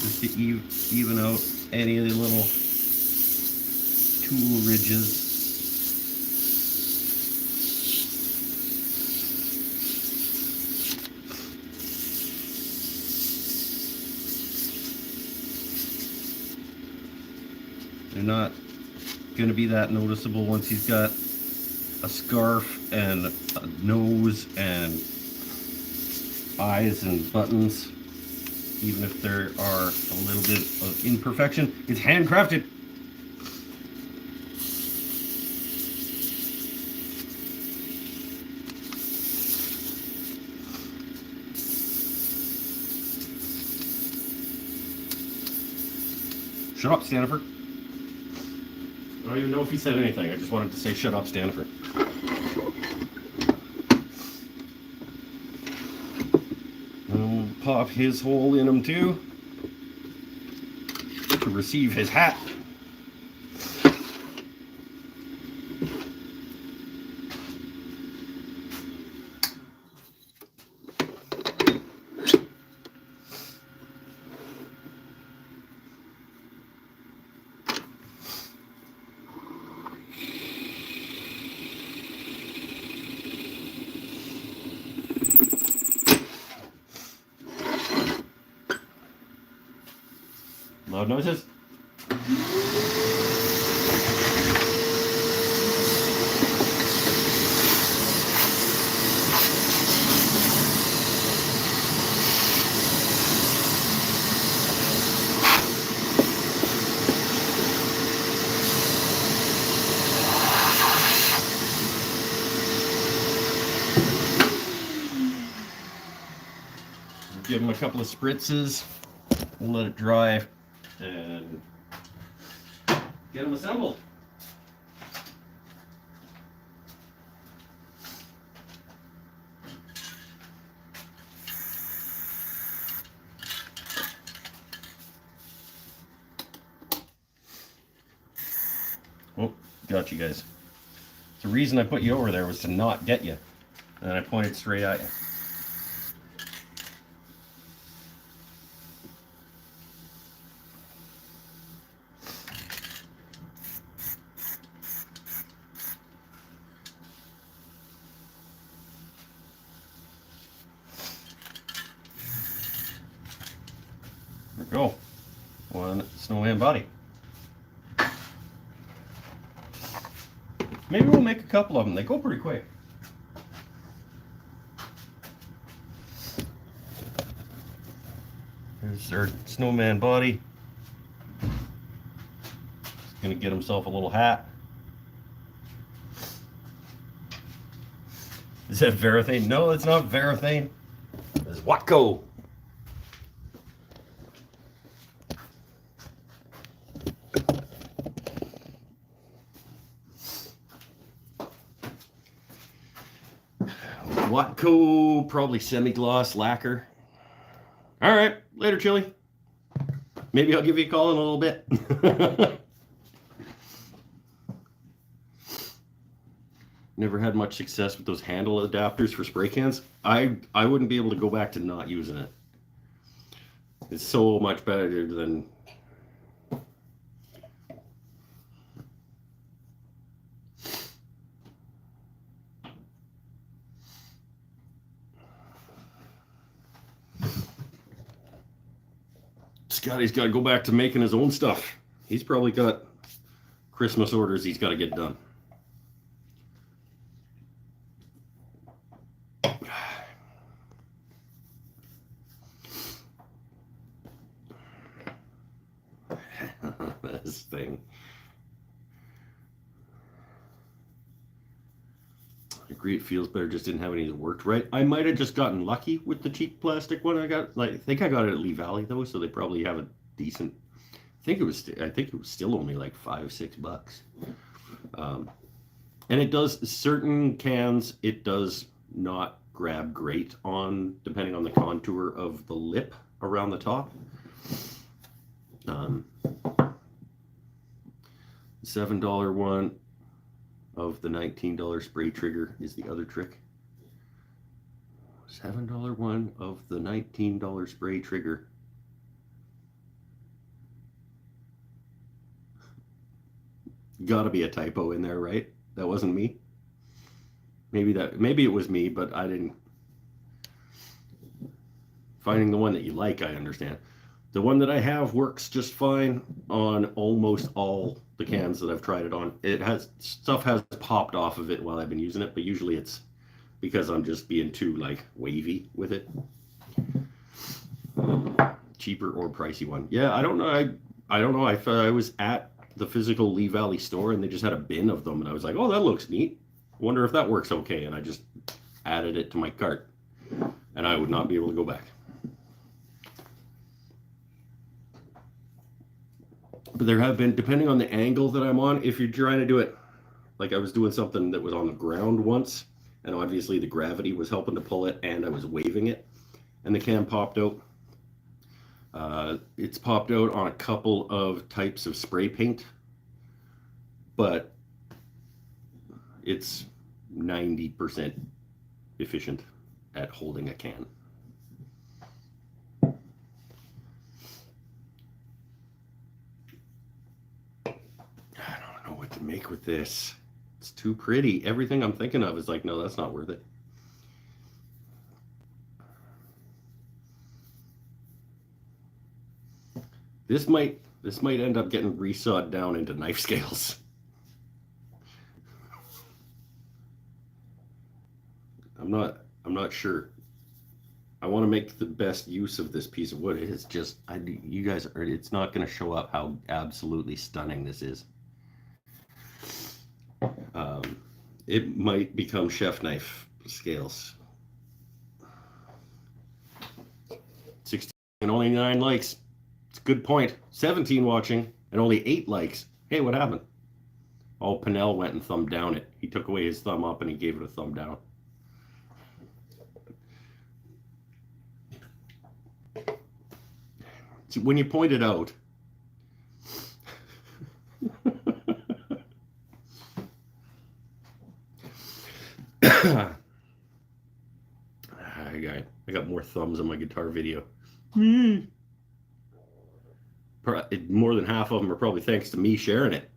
Just to even out any of the little tool ridges. They're not going to be that noticeable once he's got a scarf and a nose and eyes and buttons. Even if there are a little bit of imperfection, it's handcrafted. Shut up, Stanford. I don't even know if he said anything. I just wanted to say, shut up, Stanford. We'll pop his hole in him too to receive his hat. Loud noises. Give him a couple of spritzes. We'll let it dry and get them assembled. Oh, got you guys. The reason I put you over there was to not get you. And I pointed straight at you. There we go. One snowman body. Maybe we'll make a couple of them. They go pretty quick. There's our snowman body. He's gonna get himself a little hat. Is that Varathane? No, it's not Varathane. It's Watco. Watco, probably semi-gloss lacquer. All right, later, Chili. Maybe I'll give you a call in a little bit. Never had much success with those handle adapters for spray cans. I wouldn't be able to go back to not using it. It's so much better than... Scotty's got to go back to making his own stuff. He's probably got Christmas orders he's got to get done. this thing. I agree, it feels better. Just didn't have any that worked right. I might have just gotten lucky with the cheap plastic one I got. Like, I think I got it at Lee Valley though, so they probably have a decent. I think it was still only like $5-6. And it does certain cans. It does not grab great on, depending on the contour of the lip around the top. $7 one of the $19 spray trigger is the other trick. $7 one of the $19 spray trigger. Gotta be a typo in there, right? That wasn't me. Maybe it was me, but I didn't. Finding the one that you like, I understand. The one that I have works just fine on almost all the cans that I've tried it on. Stuff has popped off of it while I've been using it, but usually it's because I'm just being too like wavy with it. Cheaper or pricey one. Yeah, I don't know. I don't know. I was at the physical Lee Valley store and they just had a bin of them and I was like, oh, that looks neat. Wonder if that works okay. And I just added it to my cart and I would not be able to go back. But there have been, depending on the angle that I'm on, if you're trying to do it, like I was doing something that was on the ground once, and obviously the gravity was helping to pull it, and I was waving it, and the can popped out. It's popped out on a couple of types of spray paint, but it's 90% efficient at holding a can. To make with this. It's too pretty. Everything I'm thinking of is like, no, that's not worth it. This might end up getting resawed down into knife scales. I'm not sure. I want to make the best use of this piece of wood. It's just it's not going to show up how absolutely stunning this is. It might become chef knife scales. 16 and only 9 likes. It's a good point. 17 watching and only 8 likes. Hey, what happened? Oh, Pinnell went and thumbed down it. He took away his thumb up and he gave it a thumb down. See, when you point it out, I got more thumbs on my guitar video. More than half of them are probably thanks to me sharing it.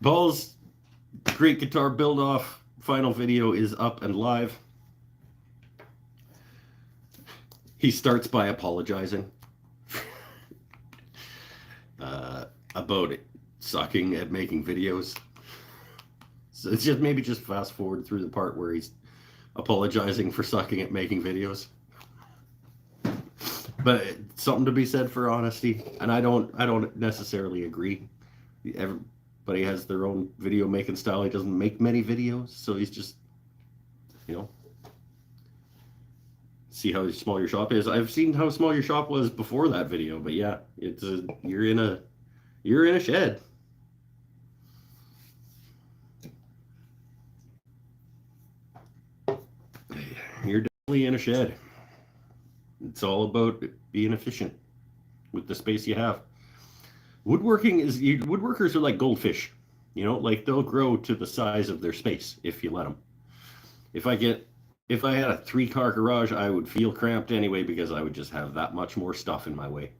Paul's great guitar build-off final video is up and live. He starts by apologizing about it sucking at making videos. So it's just fast forward through the part where he's apologizing for sucking at making videos. But something to be said for honesty, and I don't necessarily agree. Everybody has their own video making style. He doesn't make many videos, so he's just, see how small your shop is. I've seen how small your shop was before that video, but yeah, you're in a shed. You're definitely in a shed. It's all about being efficient with the space you have. Woodworkers are like goldfish, like they'll grow to the size of their space if you let them. If I had a 3-car garage, I would feel cramped anyway because I would just have that much more stuff in my way.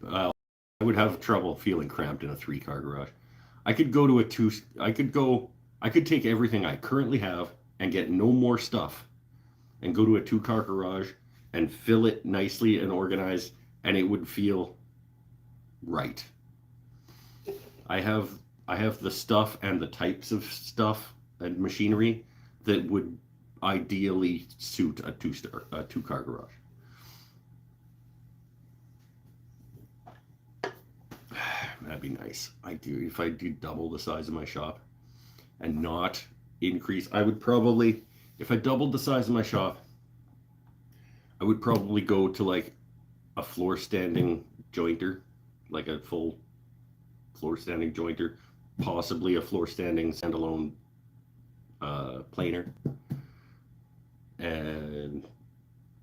I would have trouble feeling cramped in a 3-car garage. I could take everything I currently have and get no more stuff and go to a 2-car garage and fill it nicely and organized, and it would feel right. I have the stuff and the types of stuff and machinery that would ideally suit a two-car garage. That'd be nice. If I do double the size of my shop and not increase, I would probably, if I doubled the size of my shop, I would probably go to like a floor standing jointer, like a full floor standing jointer, possibly a floor standing standalone planer.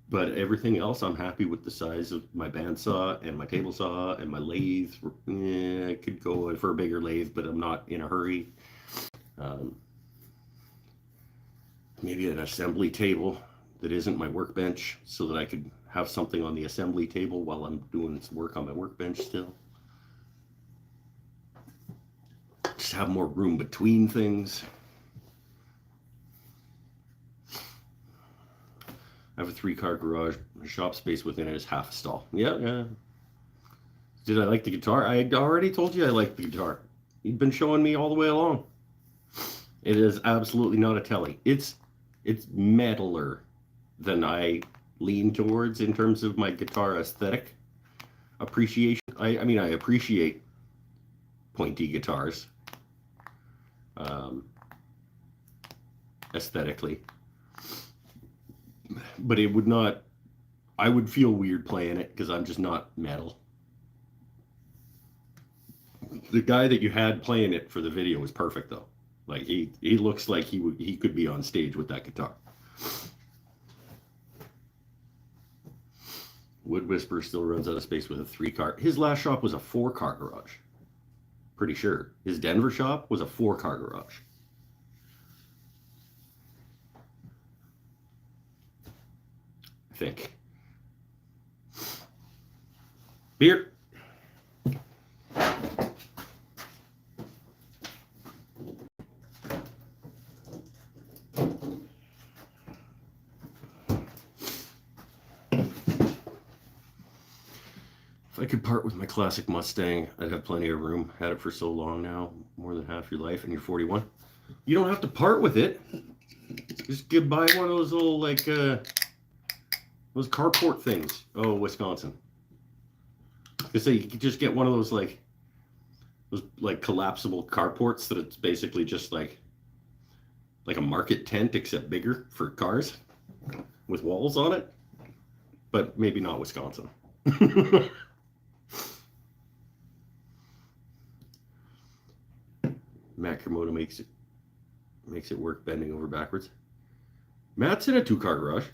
But everything else, I'm happy with the size of my bandsaw and my table saw and my lathe. I could go for a bigger lathe, but I'm not in a hurry. Maybe an assembly table that isn't my workbench, so that I could have something on the assembly table while I'm doing some work on my workbench still. Just have more room between things. I have a 3-car garage. My shop space within it is half a stall. Yeah. Did I like the guitar? I already told you I like the guitar. You've been showing me all the way along. It is absolutely not a telly. It's metaler than I lean towards in terms of my guitar aesthetic appreciation. I mean, I appreciate pointy guitars aesthetically. But it would not, I would feel weird playing it because I'm just not metal. The guy that you had playing it for the video was perfect though. Like he looks like he could be on stage with that guitar. Wood Whisperer still runs out of space with a 3-car. His last shop was a 4-car garage. Pretty sure. His Denver shop was a 4-car garage. I think. Beer. If I could part with my classic Mustang, I'd have plenty of room. Had it for so long now, more than half your life, and you're 41. You don't have to part with it. Just buy one of those little, like, those carport things. Oh, Wisconsin. I say you could just get one of those like collapsible carports that it's basically just like a market tent except bigger for cars with walls on it. But maybe not Wisconsin. Matt Kermoda makes it work bending over backwards. Matt's in a 2-car garage.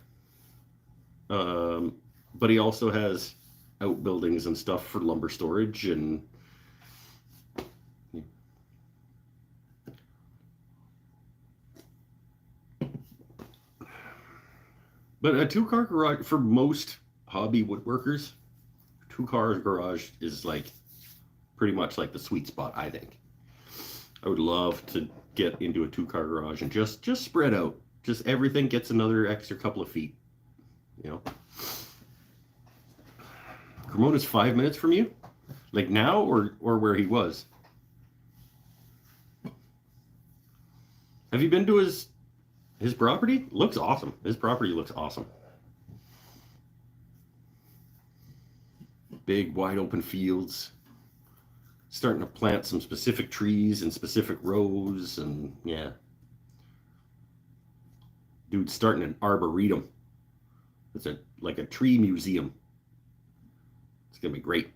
But he also has outbuildings and stuff for lumber storage and but a 2-car garage for most hobby woodworkers, 2-car garage is like pretty much like the sweet spot, I think. I would love to get into a 2-car garage and just spread out. Just everything gets another extra couple of feet. You know. Cremona's 5 minutes from you? Like now or where he was? Have you been to his property? Looks awesome. His property looks awesome. Big wide open fields. Starting to plant some specific trees in specific rows, and yeah. Dude's starting an arboretum. It's like a tree museum. It's gonna be great.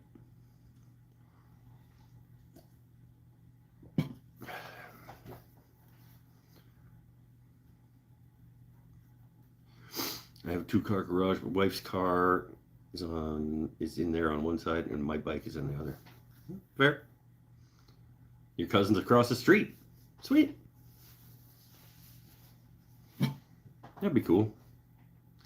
I have a 2-car garage. My wife's car is in there on one side, and my bike is in the other. Fair. Your cousin's across the street. Sweet. That'd be cool.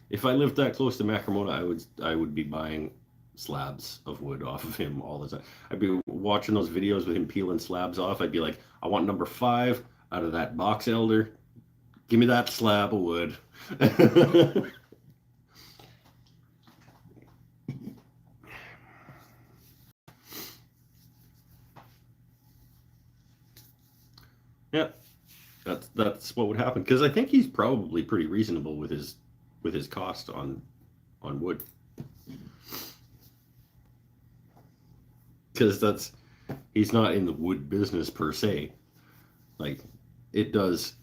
If I lived that close to Macromona, I would be buying slabs of wood off of him all the time. I'd be watching those videos with him peeling slabs off. I'd be like, I want number 5 out of that box elder. Give me that slab of wood. Yeah. That's what would happen, because I think he's probably pretty reasonable with his cost on wood, because he's not in the wood business per se. Like, it does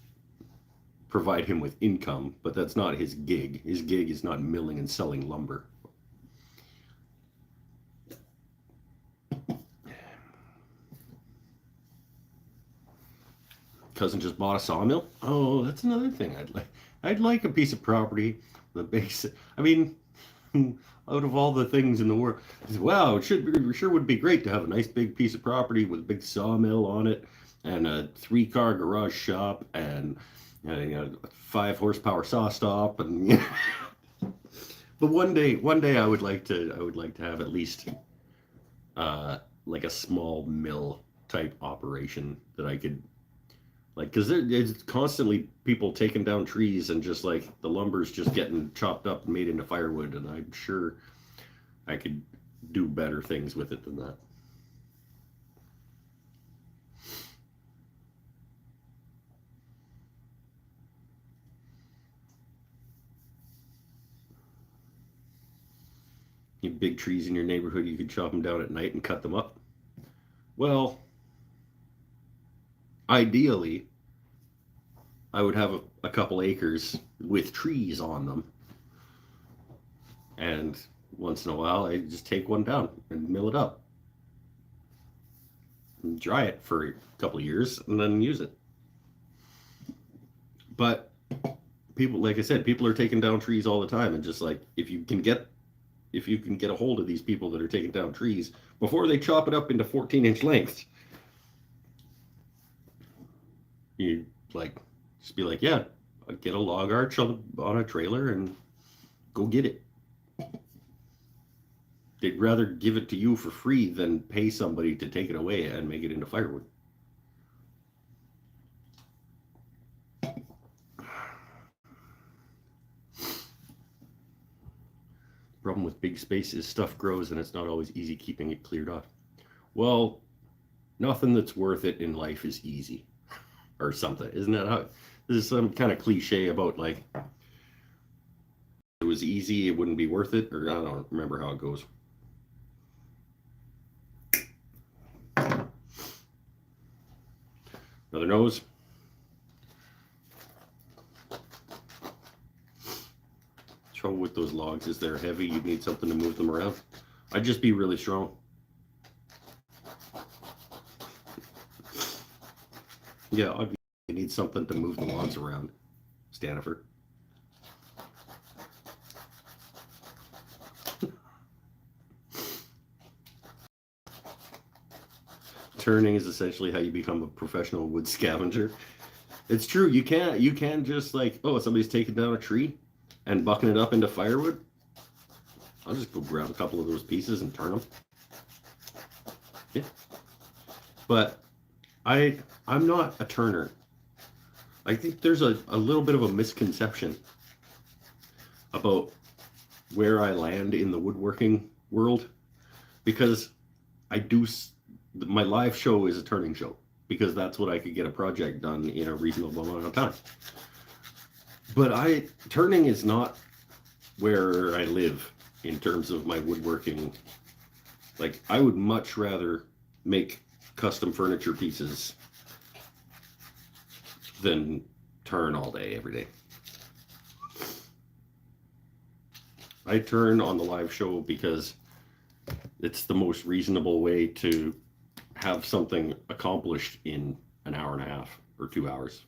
provide him with income, but that's not his gig. His gig is not milling and selling lumber. Cousin just bought a sawmill. Oh, that's another thing I'd like. I'd like a piece of property. The base. I mean, out of all the things in the world, wow, sure would be great to have a nice big piece of property with a big sawmill on it, and a 3-car garage shop, and a 5-horsepower saw stop, and but one day I would like to have at least like a small mill type operation that I could, like, because there's constantly people taking down trees, and just like the lumber's just getting chopped up and made into firewood, and I'm sure I could do better things with it than that. You have big trees in your neighborhood, you could chop them down at night and cut them up. Well, ideally, I would have a couple acres with trees on them, and once in a while I just take one down and mill it up and dry it for a couple of years and then use it. But people, like I said, people are taking down trees all the time, and just like, if you can get a hold of these people that are taking down trees before they chop it up into 14-inch lengths, you like just be like, yeah, get a log arch on a trailer and go get it. They'd rather give it to you for free than pay somebody to take it away and make it into firewood. Problem with big space is stuff grows, and it's not always easy keeping it cleared off. Well, nothing that's worth it in life is easy, or something. Isn't that how? This is some kind of cliche about, like, if it was easy, it wouldn't be worth it, or I don't remember how it goes. Another nose. Trouble with those logs is they're heavy. You'd need something to move them around. I'd just be really strong. Yeah, I need something to move the logs around. Stanifer. Turning is essentially how you become a professional wood scavenger. It's true. You can just, like, oh, somebody's taking down a tree and bucking it up into firewood. I'll just go grab a couple of those pieces and turn them. Yeah. But I'm not a turner. I think there's a little bit of a misconception about where I land in the woodworking world, because my live show is a turning show, because that's what I could get a project done in a reasonable amount of time. But turning is not where I live in terms of my woodworking. Like, I would much rather make custom furniture pieces than turn all day, every day. I turn on the live show because it's the most reasonable way to have something accomplished in an hour and a half or 2 hours.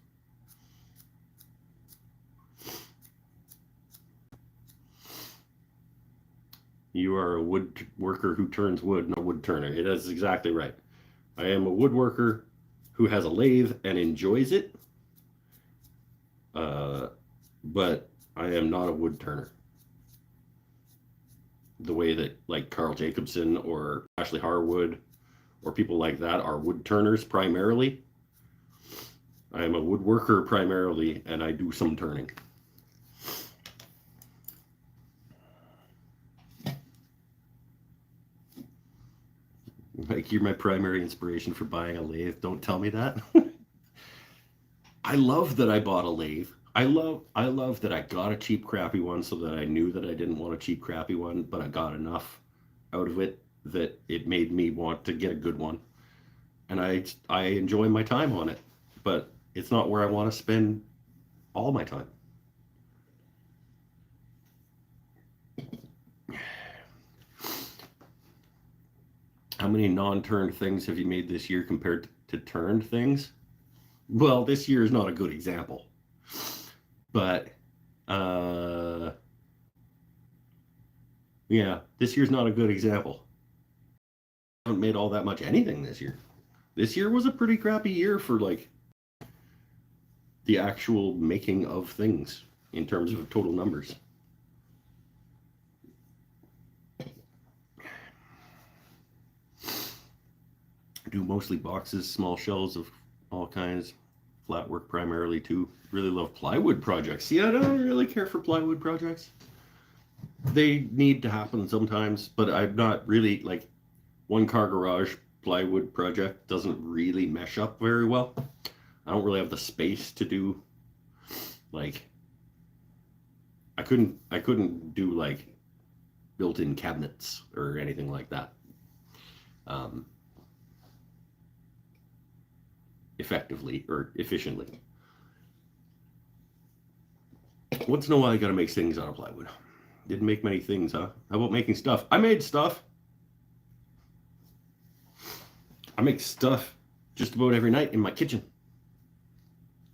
You are a woodworker who turns wood, not a wood turner. It is exactly right. I am a woodworker who has a lathe and enjoys it, but I am not a wood turner. The way that, like, Carl Jacobson or Ashley Harwood or people like that are wood turners primarily. I am a woodworker primarily, and I do some turning. Like, you're my primary inspiration for buying a lathe. Don't tell me that. I love that I bought a lathe. I love that I got a cheap crappy one so that I knew that I didn't want a cheap crappy one, but I got enough out of it that it made me want to get a good one. And I enjoy my time on it, but it's not where I want to spend all my time. How many non-turned things have you made this year compared to turned things? Well, this year is not a good example, but yeah, this year's not a good example. I haven't made all that much anything this year. This year was a pretty crappy year for like the actual making of things in terms of total numbers. I do mostly boxes, small shells of all kinds, flat work primarily too. Really love plywood projects. See, I don't really care for plywood projects. They need to happen sometimes, but I'm not really like one car garage plywood project doesn't really mesh up very well. I don't really have the space to do like I couldn't do like built-in cabinets or anything like that. Effectively or efficiently. Once in a while, you gotta make things out of plywood. Didn't make many things, huh? How about making stuff? I made stuff. I make stuff just about every night in my kitchen.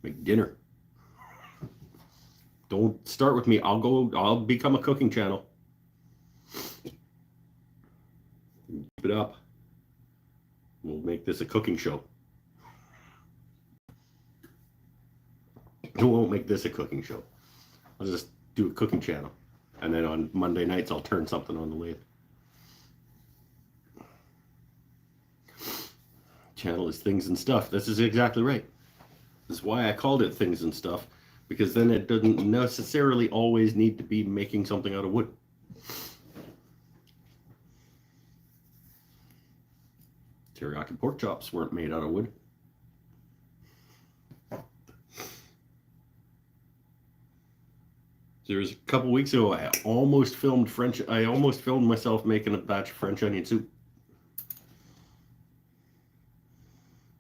Make dinner. Don't start with me. I'll become a cooking channel. Keep it up. We'll make this a cooking show. I won't make this a cooking show. I'll just do a cooking channel. And then on Monday nights, I'll turn something on the lathe. Channel is things and stuff. This is exactly right. This is why I called it things and stuff, because then it doesn't necessarily always need to be making something out of wood. Teriyaki pork chops weren't made out of wood. There was a couple weeks ago, I almost filmed myself making a batch of French onion soup.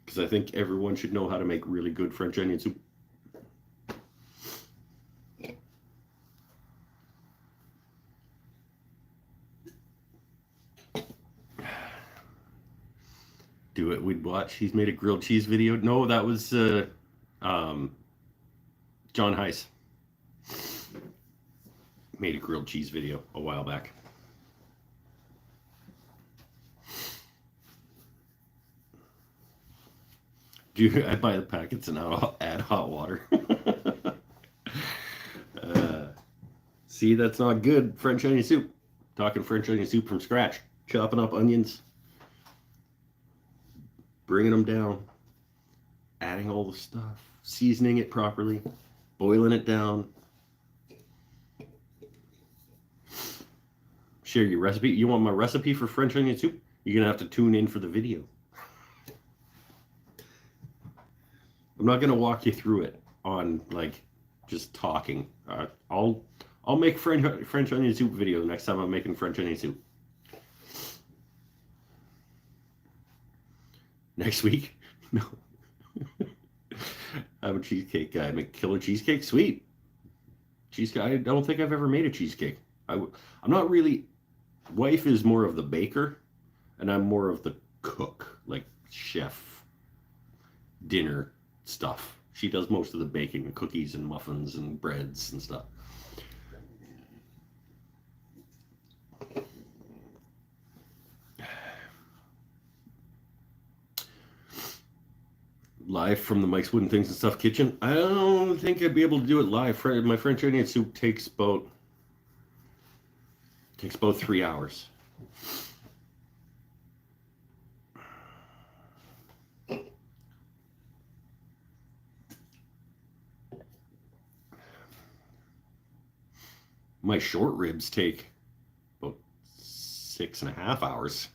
Because I think everyone should know how to make really good French onion soup. Do it, we'd watch. He's made a grilled cheese video. No, that was John Heiss. Made a grilled cheese video a while back. I buy the packets and I'll add hot water. See, that's not good French onion soup. Talking French onion soup from scratch. Chopping up onions. Bringing them down. Adding all the stuff. Seasoning it properly. Boiling it down. Share your recipe. You want my recipe for French onion soup? You're going to have to tune in for the video. I'm not going to walk you through it on like just talking. I'll make French onion soup video next time I'm making French onion soup. Next week? No. I'm a cheesecake guy. I make killer cheesecake. Sweet. Cheesecake. I don't think I've ever made a cheesecake. I'm not really. Wife is more of the baker, and I'm more of the cook, like chef, dinner stuff. She does most of the baking, and cookies and muffins and breads and stuff. Live from the Mike's Wooden Things and Stuff kitchen. I don't think I'd be able to do it live. My French onion soup takes about 3 hours. My short ribs take about 6.5 hours.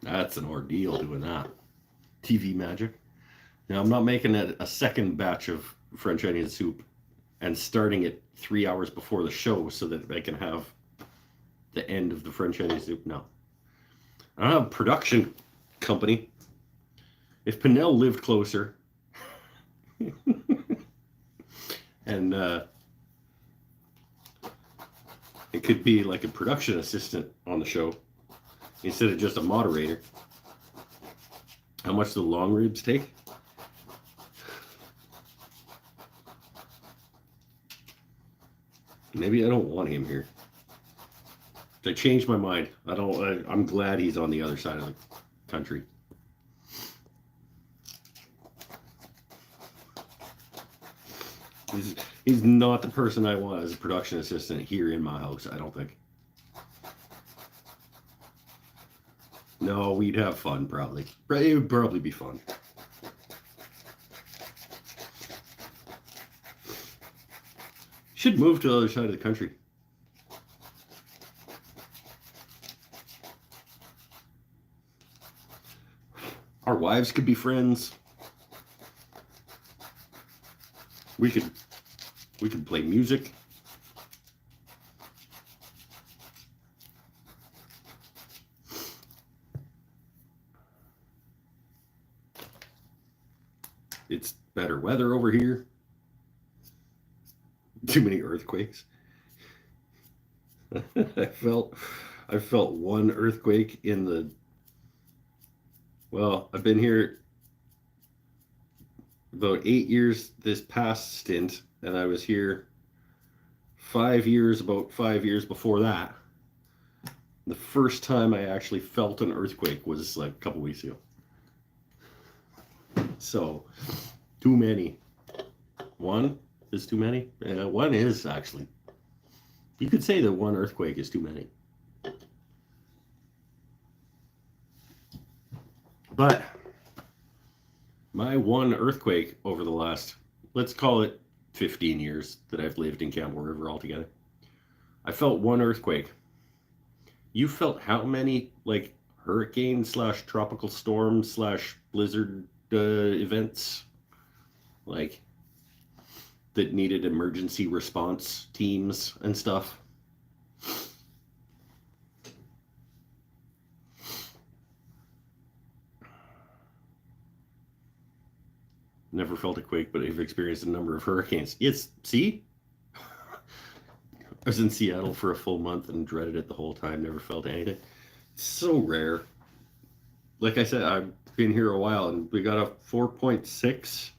That's an ordeal doing that. TV magic. Now I'm not making a second batch of French onion soup and starting it 3 hours before the show so that I can have the end of the French onion soup. No. I don't have a production company. If Pinnell lived closer and it could be like a production assistant on the show instead of just a moderator. How much do the long ribs take? Maybe I don't want him here. I changed my mind. I'm glad he's on the other side of the country. He's not the person I want as a production assistant here in my house, I don't think. No, we'd have fun, probably. It would probably be fun. Should move to the other side of the country. Our wives could be friends. We could play music. It's better weather over here. Too many earthquakes. I felt one earthquake in the, well, I've been here about 8 years this past stint, and I was here 5 years, about 5 years before that. The first time I actually felt an earthquake was like a couple weeks ago. So, too many. One is too many? One is actually. You could say that one earthquake is too many. But my one earthquake over the last, let's call it 15 years that I've lived in Campbell River altogether, I felt one earthquake. You felt how many, like, hurricane / tropical storm / blizzard events, like, that needed emergency response teams and stuff? Never felt a quake, but I've experienced a number of hurricanes. See? I was in Seattle for a full month and dreaded it the whole time. Never felt anything. It's so rare. Like I said, I've been here a while, and we got a 4.6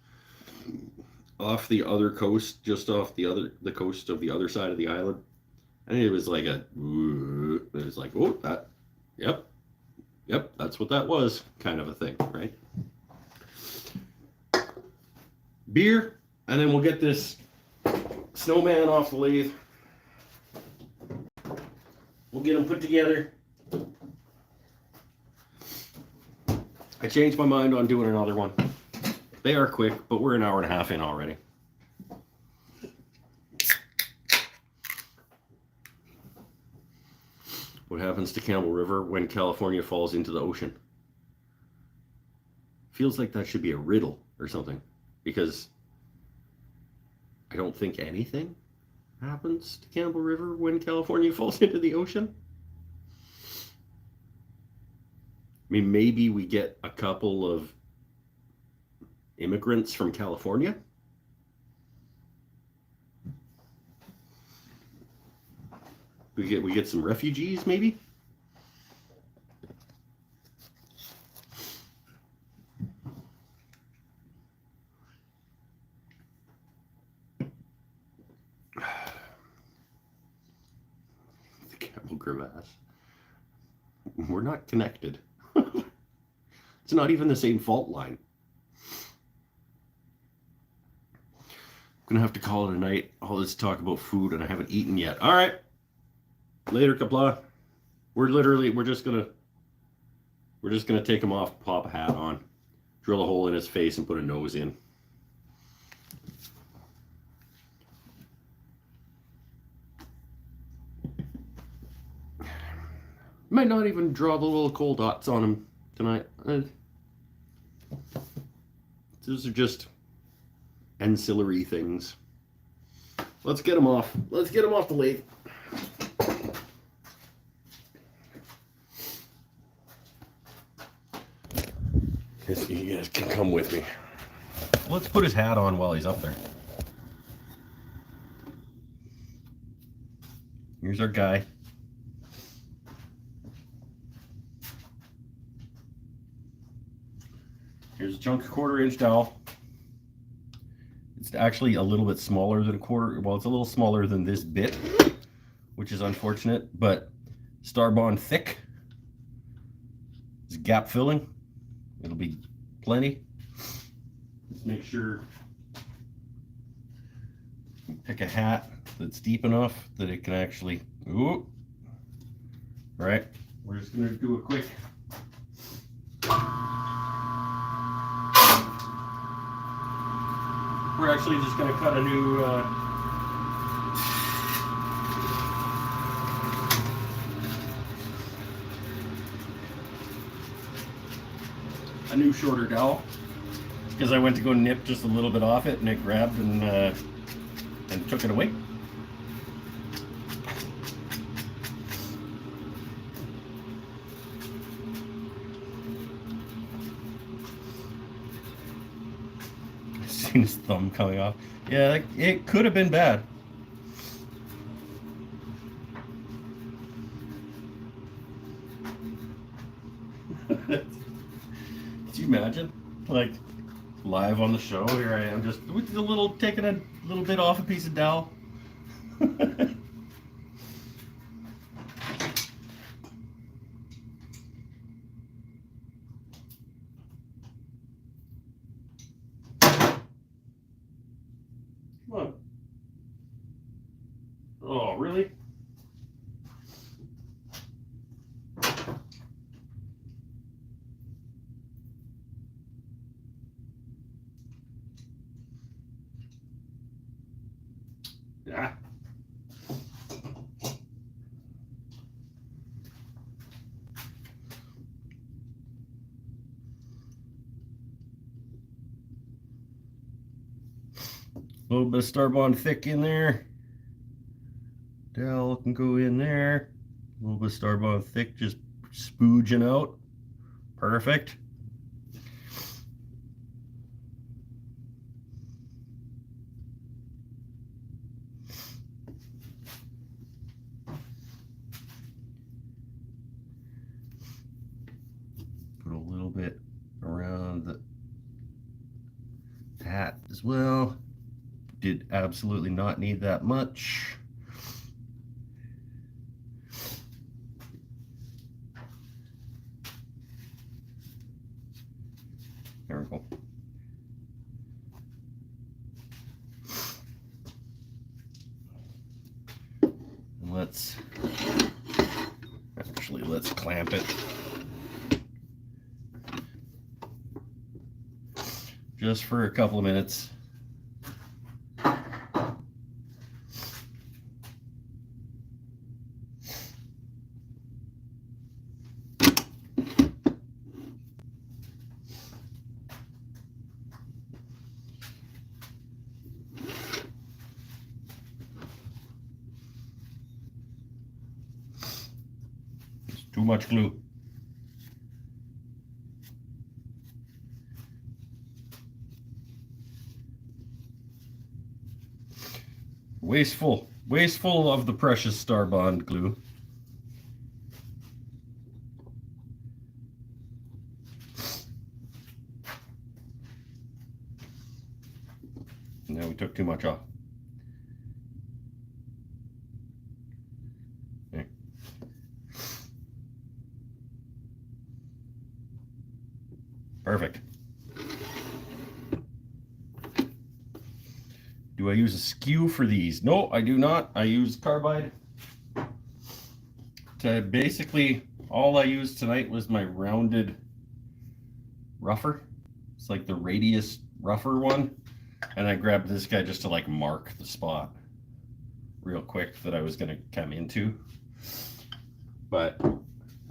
off the other coast, just off the coast of the other side of the island. And it was like it was like, oh, that, yep, that's what that was, kind of a thing, right? Beer, and then we'll get this Snowman off the lathe. We'll get them put together. I changed my mind on doing another one. They are quick, but we're an hour and a half in already. What happens to Campbell River when California falls into the ocean? Feels like that should be a riddle or something, because I don't think anything happens to Campbell River when California falls into the ocean. I mean, maybe we get a couple of immigrants from California. We get some refugees, maybe. The Campbell Crevasse. We're not connected. It's not even the same fault line. I'm gonna have to call it a night. All this talk about food, and I haven't eaten yet. All right, later, Kapla. We're just gonna take him off, pop a hat on, drill a hole in his face, and put a nose in. Might not even draw the little coal dots on him tonight. Those are just ancillary things. Let's get them off. Let's get them off the lathe. You guys can come with me. Let's put his hat on while he's up there. Here's our guy. Here's a chunk of 1/4-inch dowel. It's actually a little bit smaller than a quarter. Well, it's a little smaller than this bit, which is unfortunate, but Starbond thick. It's gap filling. It'll be plenty. Let's make sure you pick a hat that's deep enough that it can actually, ooh, right? We're just gonna do a quick. We're actually just gonna cut a new shorter dowel, because I went to go nip just a little bit off it and it grabbed and took it away. I've seen his thumb coming off. Yeah, it could have been bad. Could you imagine? Like, live on the show, here I am, just with taking a little bit off a piece of dowel. Come on. Oh, really? Yeah. A little bit of Starbond thick in there. Dowel can go in there. A little bit of Starbond thick just spooging out. Perfect. Put a little bit around the hat as well. Did absolutely not need that much. There we go. And let's clamp it. Just for a couple of minutes. Too much glue. Wasteful of the precious Starbond glue. Now we took too much off. There. Perfect. Do I use a skew for these? No, I do not. I use carbide. Basically, all I used tonight was my rounded rougher. It's like the radius rougher one. And I grabbed this guy just to like mark the spot real quick that I was going to come into. But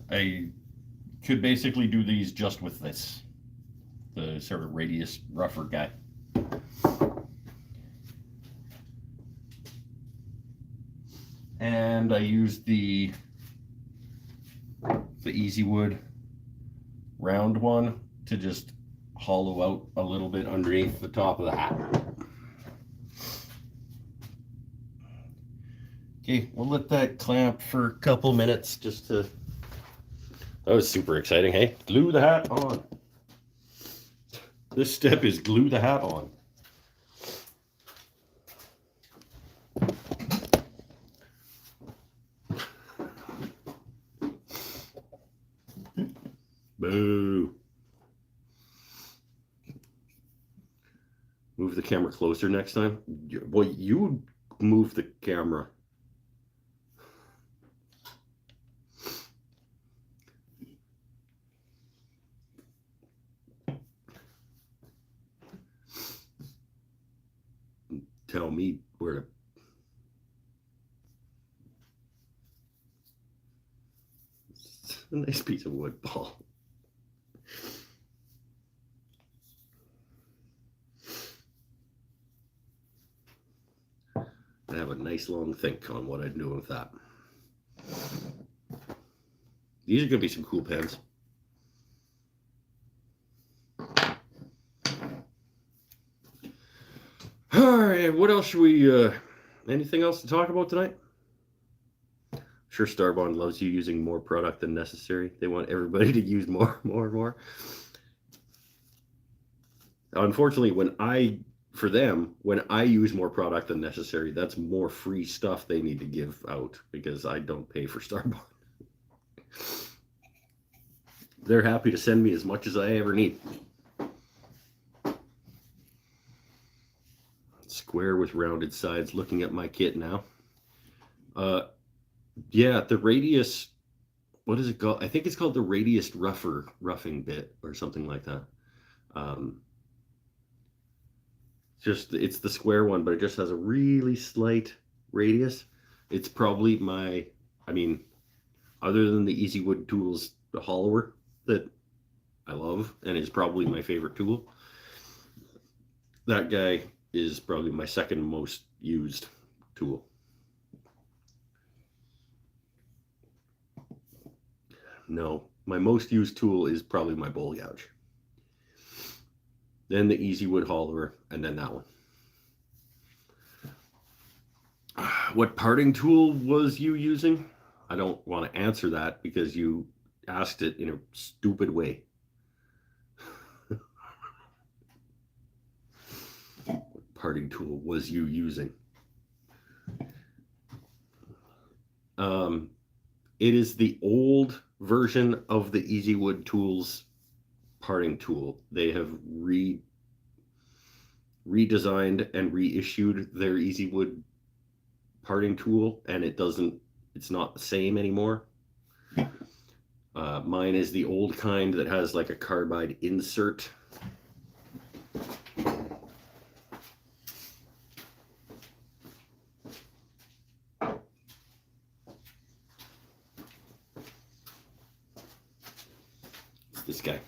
I could basically do these just with this. the sort of radius rougher guy. And I used the Easy Wood round one to just hollow out a little bit underneath the top of the hat. Okay, we'll let that clamp for a couple minutes just to... That was super exciting, hey? Glue the hat on. This step is glue the hat on. Boo. Move the camera closer next time. Well, you move the camera. Tell me where to... It's a nice piece of wood, Paul. I have a nice long think on what I'd do with that. These are going to be some cool pens. All right, what else should we, anything else to talk about tonight? I'm sure Starbond loves you using more product than necessary. They want everybody to use more. Unfortunately, when I use more product than necessary, that's more free stuff they need to give out because I don't pay for Starbond. They're happy to send me as much as I ever need. Square with rounded sides, looking at my kit now. Yeah, the radius, what is it called? I think it's called the radius roughing bit or something like that. It's the square one, but it just has a really slight radius. It's probably other than the Easy Wood Tools, the hollower that I love and is probably my favorite tool. That guy is probably my second most used tool. No, my most used tool is probably my bowl gouge. Then the Easy Wood hollower, and then that one. What parting tool was you using? I don't want to answer that because you asked it in a stupid way. What parting tool was you using? It is the old version of the Easy Wood Tools parting tool. They have redesigned and reissued their Easy Wood parting tool, and it's not the same anymore. Mine is the old kind that has like a carbide insert. It's this guy.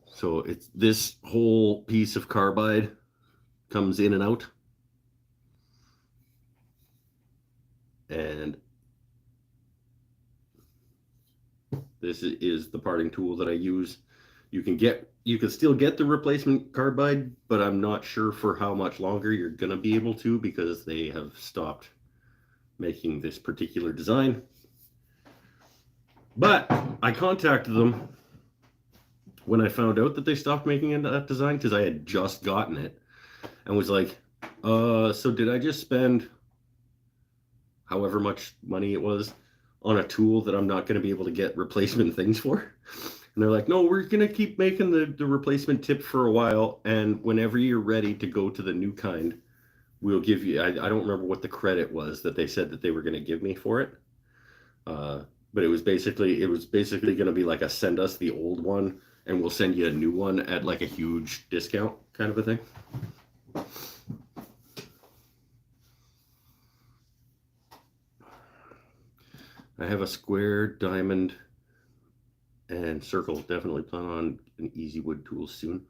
So it's this whole piece of carbide comes in and out. And this is the parting tool that I use. You can still get the replacement carbide, but I'm not sure for how much longer you're gonna be able to because they have stopped making this particular design. But I contacted them when I found out that they stopped making that design because I had just gotten it and was like, so did I just spend however much money it was on a tool that I'm not going to be able to get replacement things for? And they're like, no, we're going to keep making the replacement tip for a while, and whenever you're ready to go to the new kind, we'll give you, I don't remember what the credit was that they said that they were going to give me for it. But it was basically going to be like a send us the old one and we'll send you a new one at like a huge discount kind of a thing. I have a square diamond And Circle, definitely plan on an easy wood tool soon.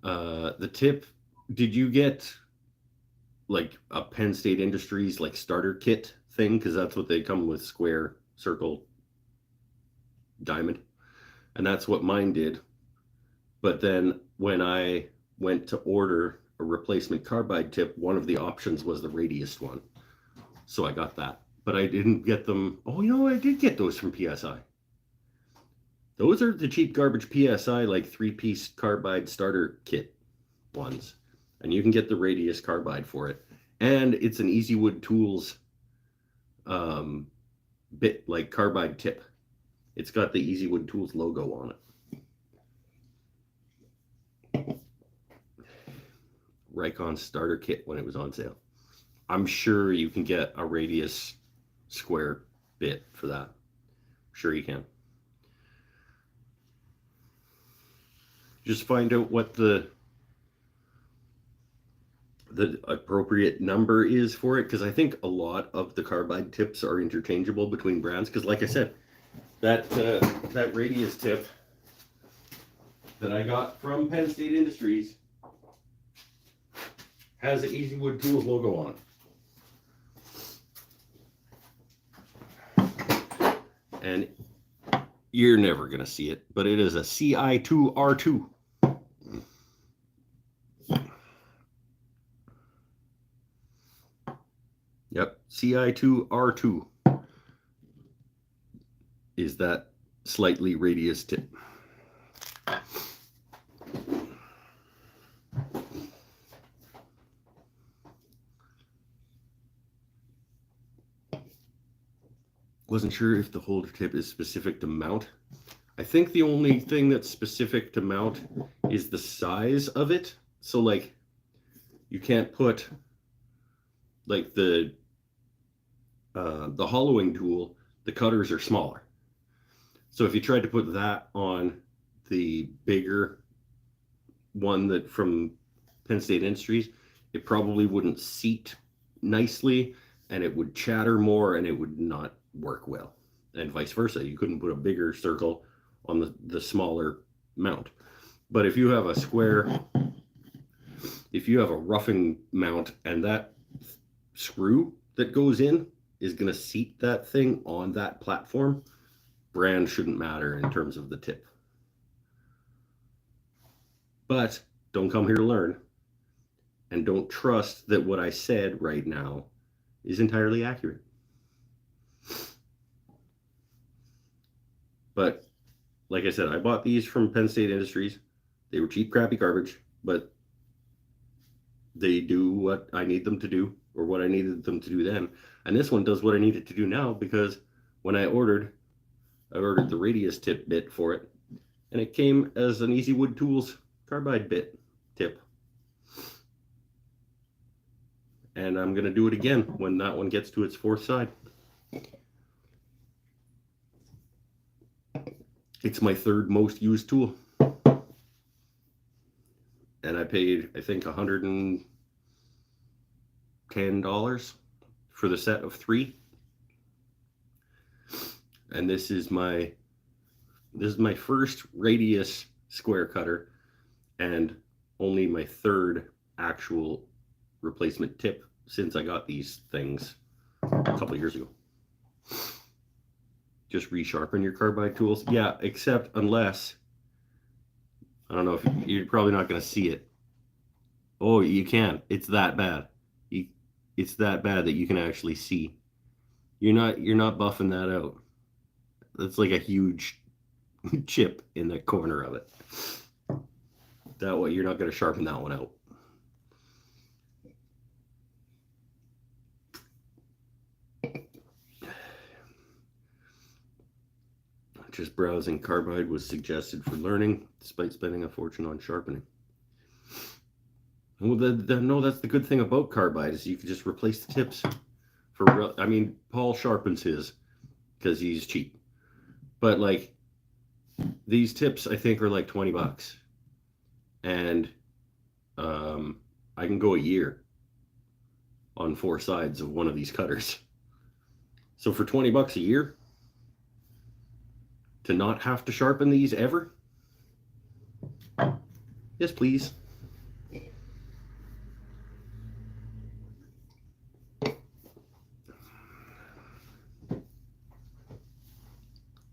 The tip, did you get like a Penn State Industries like starter kit thing? Because that's what they come with: square, circle, diamond. And that's what mine did. But then when I went to order a replacement carbide tip, one of the options was the radius one. So I got that. But I didn't get them. Oh, I did get those from PSI. Those are the cheap garbage PSI, like 3-piece carbide starter kit ones. And you can get the radius carbide for it. And it's an Easy Wood Tools bit, like carbide tip. It's got the Easy Wood Tools logo on it. Raycon starter kit when it was on sale. I'm sure you can get a radius square bit for that. Sure you can. Just find out what the appropriate number is for it, because I think a lot of the carbide tips are interchangeable between brands. Because like I said, that radius tip that I got from Penn State Industries has the Easy Wood Tools logo on it. And you're never going to see it, but it is a CI2R2. Yep, CI2R2 is that slightly radius tip. Wasn't sure if the holder tip is specific to mount. I think the only thing that's specific to mount is the size of it. So like you can't put like the hollowing tool, the cutters are smaller. So if you tried to put that on the bigger one that from Penn State Industries, it probably wouldn't seat nicely and it would chatter more and it would not work well. And vice versa. You couldn't put a bigger circle on the smaller mount. But if you have a square, if you have a roughing mount and that screw that goes in is going to seat that thing on that platform, brand shouldn't matter in terms of the tip. But don't come here to learn, and don't trust that what I said right now is entirely accurate. But like I said, I bought these from Penn State Industries. They were cheap, crappy garbage, but they do what I need them to do, or what I needed them to do then. And this one does what I need it to do now, because when I ordered the radius tip bit for it, and it came as an Easy Wood Tools carbide bit tip. And I'm going to do it again when that one gets to its fourth side. It's my third most used tool. And I paid, I think, $110 for the set of 3. And this is my first radius square cutter, and only my third actual replacement tip since I got these things a couple of years ago. Just resharpen your carbide tools. Yeah, except unless, I don't know if you're probably not going to see it. Oh, you can. It's that bad. It's that bad that you can actually see. You're not buffing that out. That's like a huge chip in the corner of it. That way you're not going to sharpen that one out. Just browsing, carbide was suggested for learning, despite spending a fortune on sharpening. Well, no, that's the good thing about carbide, is you can just replace the tips. I mean, Paul sharpens his because he's cheap. But like, these tips I think are like $20. And I can go a year on 4 sides of one of these cutters. So for $20 a year, to not have to sharpen these ever? Yes, please.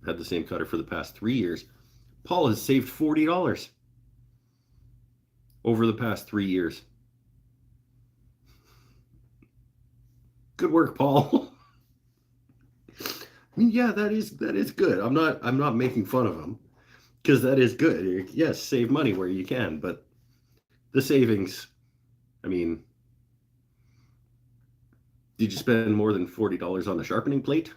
Had the same cutter for the past 3 years. Paul has saved $40 over the past 3 years. Good work, Paul. I mean, yeah, that is good. I'm not making fun of him, because that is good. Yes, save money where you can, but the savings, I mean, did you spend more than $40 on the sharpening plate?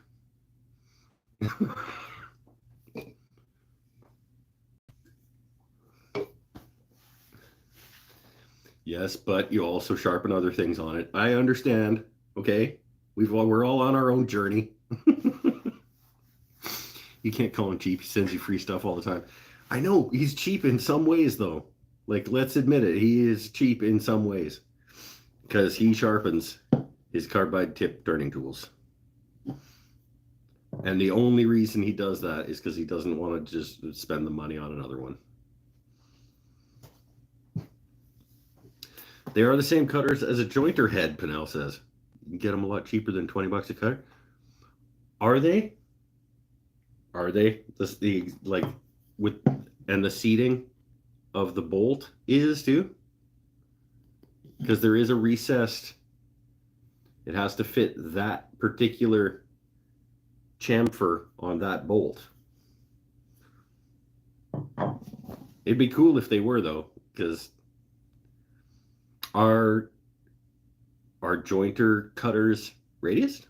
Yes, but you also sharpen other things on it. I understand. Okay, we're all on our own journey. You can't call him cheap. He sends you free stuff all the time. I know he's cheap in some ways, though. Like, let's admit it, he is cheap in some ways, because he sharpens his carbide tip turning tools. And the only reason he does that is because he doesn't want to just spend the money on another one. They are the same cutters as a jointer head, Pinnell says. You can get them a lot cheaper than $20 a cutter. Are they? Are they? The like with and the seating of the bolt is too? Because there is a recessed. It has to fit that particular chamfer on that bolt. It'd be cool if they were, though, because are jointer cutters radius?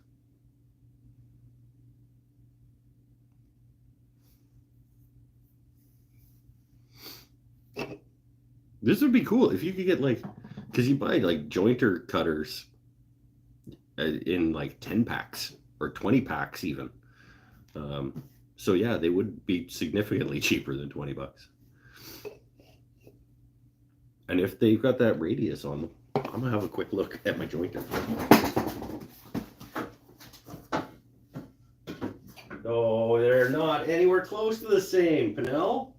This would be cool if you could get, like, because you buy like jointer cutters in like 10 packs or 20 packs even. So yeah, they would be significantly cheaper than $20. And if they've got that radius on them, I'm gonna have a quick look at my jointer. No, they're not anywhere close to the same, Pinnell.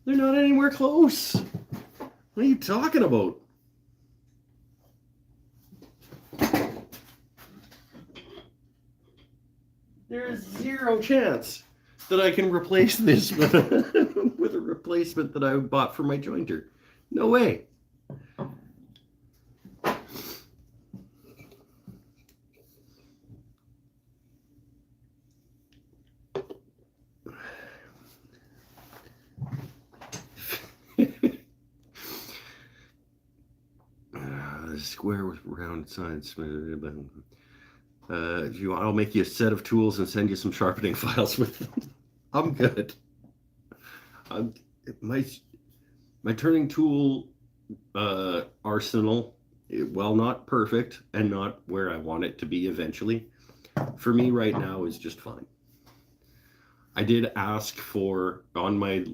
They're not anywhere close. What are you talking about? There is zero chance that I can replace this with a replacement that I bought for my jointer. No way. Square with round sides. If you want, I'll make you a set of tools and send you some sharpening files with them. I'm good. My turning tool arsenal, while not perfect and not where I want it to be eventually, for me right now is just fine. I did ask for, on my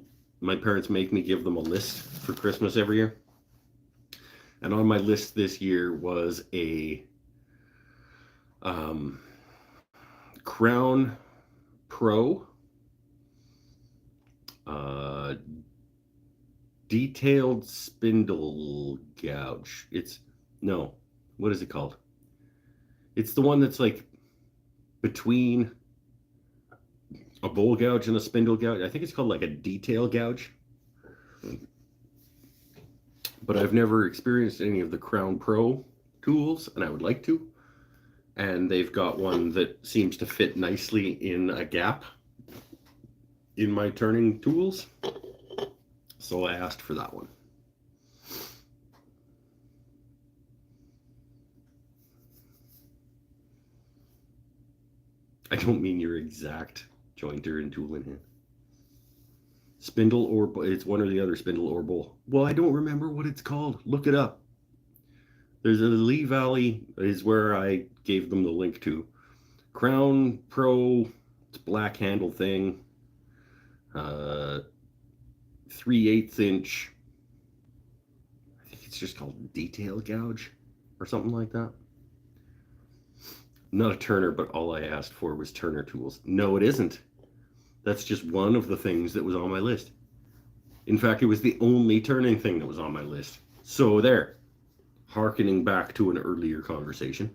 parents make me give them a list for Christmas every year. And on my list this year was a Crown Pro detailed spindle gouge. What is it called? It's the one that's like between a bowl gouge and a spindle gouge. I think it's called like a detail gouge. But I've never experienced any of the Crown Pro tools, and I would like to. And they've got one that seems to fit nicely in a gap in my turning tools. So I asked for that one. I don't mean your exact jointer and tool in hand. Spindle or it's one or the other, spindle or bowl. Well, I don't remember what it's called. Look it up. There's a Lee Valley is where I gave them the link to. Crown Pro, it's black handle thing. 3/8 inch. I think it's just called detail gouge or something like that. Not a turner, but all I asked for was turner tools. No, it isn't. That's just one of the things that was on my list. In fact, it was the only turning thing that was on my list. So there, hearkening back to an earlier conversation,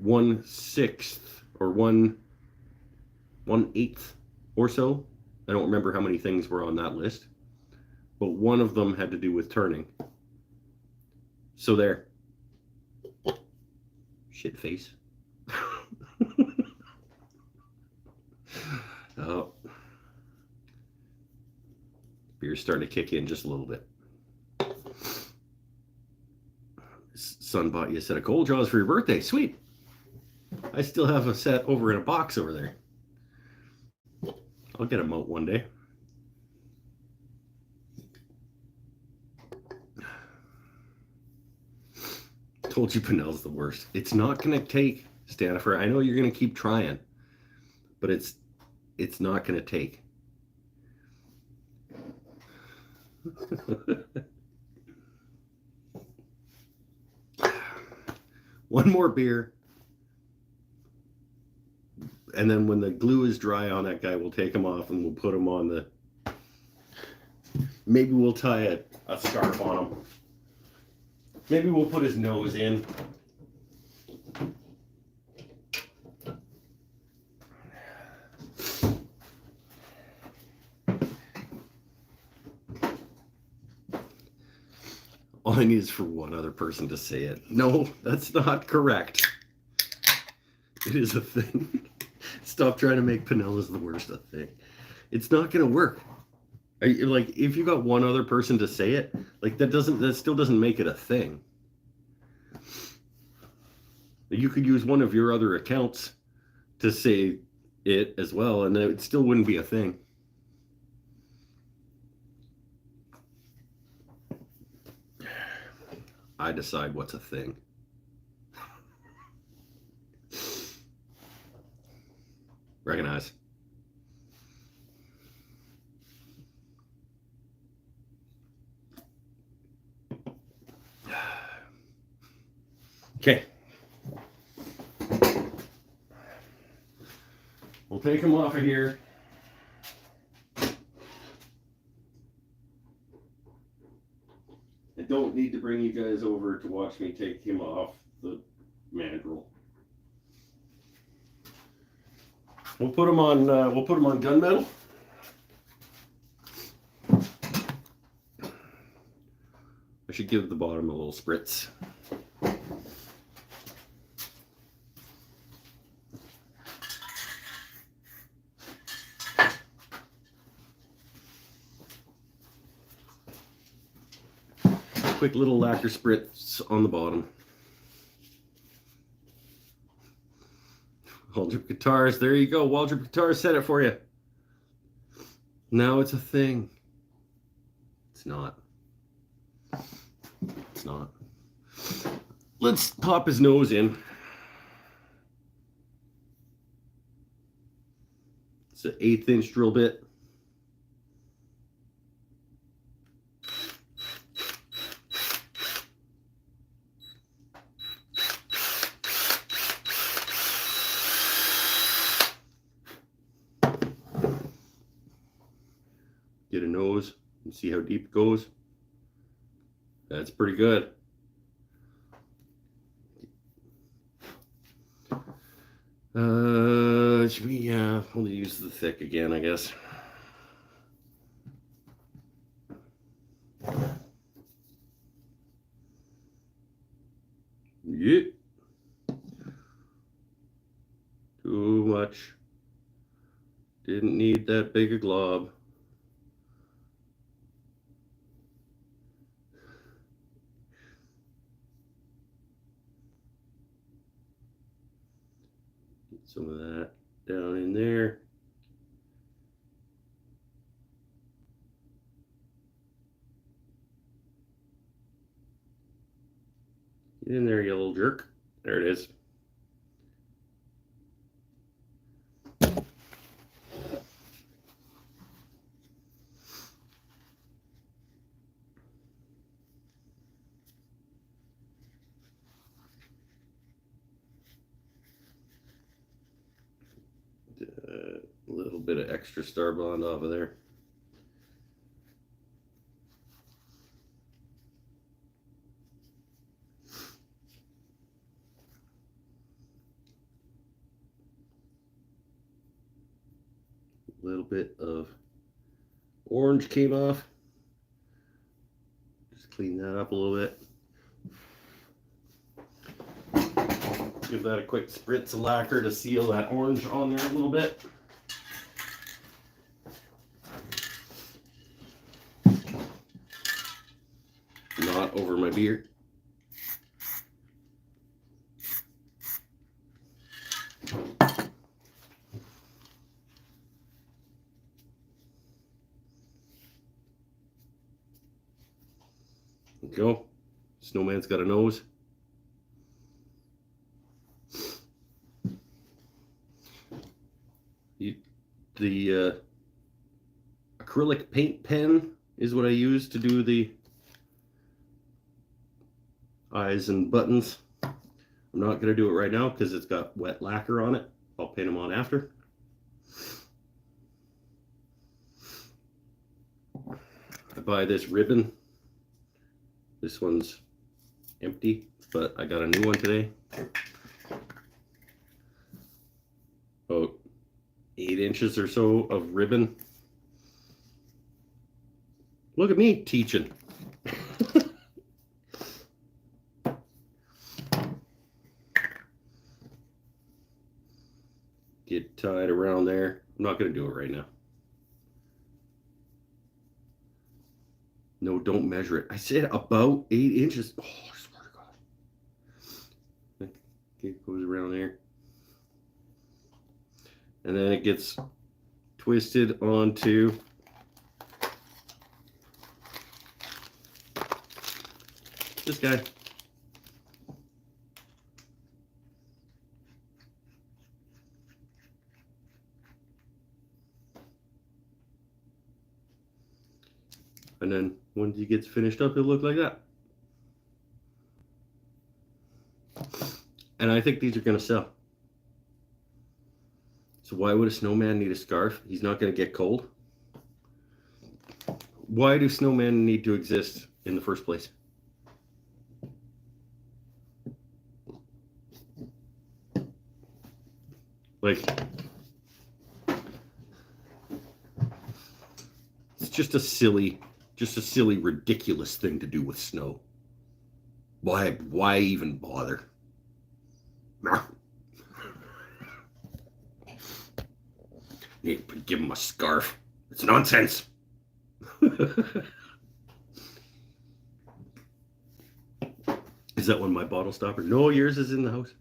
1/6 or 1/8 or so. I don't remember how many things were on that list, but one of them had to do with turning. So there. Shit face. Oh. Beer's starting to kick in just a little bit. Son bought you a set of cold jaws for your birthday. Sweet. I still have a set over in a box over there. I'll get them out one day. Told you Pinnell's the worst. It's not going to take, Stanifer. I know you're going to keep trying, but it's not going to take. One more beer. And then when the glue is dry on that guy, we'll take him off and we'll put him on the... Maybe we'll tie a scarf on him. Maybe we'll put his nose in. All I need is for one other person to say it. No, that's not correct. It is a thing. Stop trying to make Pinella's the worst a thing. It's not going to work. Like, if you got one other person to say it, like, that still doesn't make it a thing. You could use one of your other accounts to say it as well, and it still wouldn't be a thing. I decide what's a thing. Recognize. Okay. We'll take him off of here. I don't need to bring you guys over to watch me take him off the mandrel. We'll put him on gunmetal. I should give the bottom a little spritz. Quick little lacquer spritz on the bottom. Waldrop Guitars, there you go. Waldrop Guitars said it for you. Now it's a thing. It's not. It's not. Let's pop his nose in. It's an 1/8 inch drill bit. Get a nose and see how deep it goes. That's pretty good. Should we we'll use the thick again, I guess. Yeah. Too much. Didn't need that big a glob. Some of that down in there. Get in there, you little jerk. There it is. A little bit of extra Star Bond off of there. A little bit of orange came off. Just clean that up a little bit. Give that a quick spritz of lacquer to seal that orange on there a little bit. Not over my beer. There we go. Snowman's got a nose. The acrylic paint pen is what I use to do the eyes and buttons. I'm not going to do it right now because it's got wet lacquer on it. I'll paint them on after. I buy this ribbon. This one's empty, but I got a new one today. About 8 inches or so of ribbon. Look at me teaching. Get tied around there. I'm not going to do it right now. No, don't measure it. I said about 8 inches. Oh, I swear to God. It goes around there. And then it gets twisted onto this guy. And then once it gets finished up, it'll look like that. And I think these are going to sell. So why would a snowman need a scarf? He's not going to get cold. Why do snowmen need to exist in the first place? Like, it's just a silly, ridiculous thing to do with snow. Why even bother? Give him a scarf. It's nonsense. Is that one my bottle stopper? No, yours is in the house.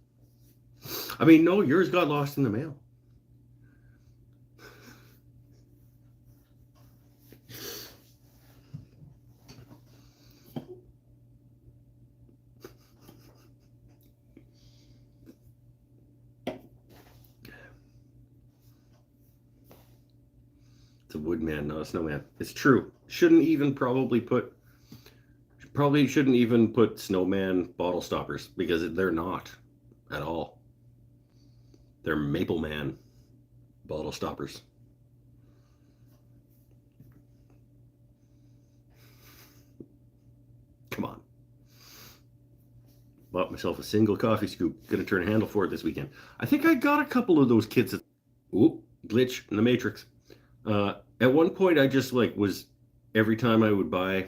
I mean, no, yours got lost in the mail. It's a woodman, not a snowman. It's true. Probably shouldn't even put snowman bottle stoppers because they're not at all. They're maple man bottle stoppers. Come on. Bought myself a single coffee scoop. Gonna turn a handle for it this weekend. I think I got a couple of those kits. Ooh, glitch in the matrix. At one point I just was every time I would buy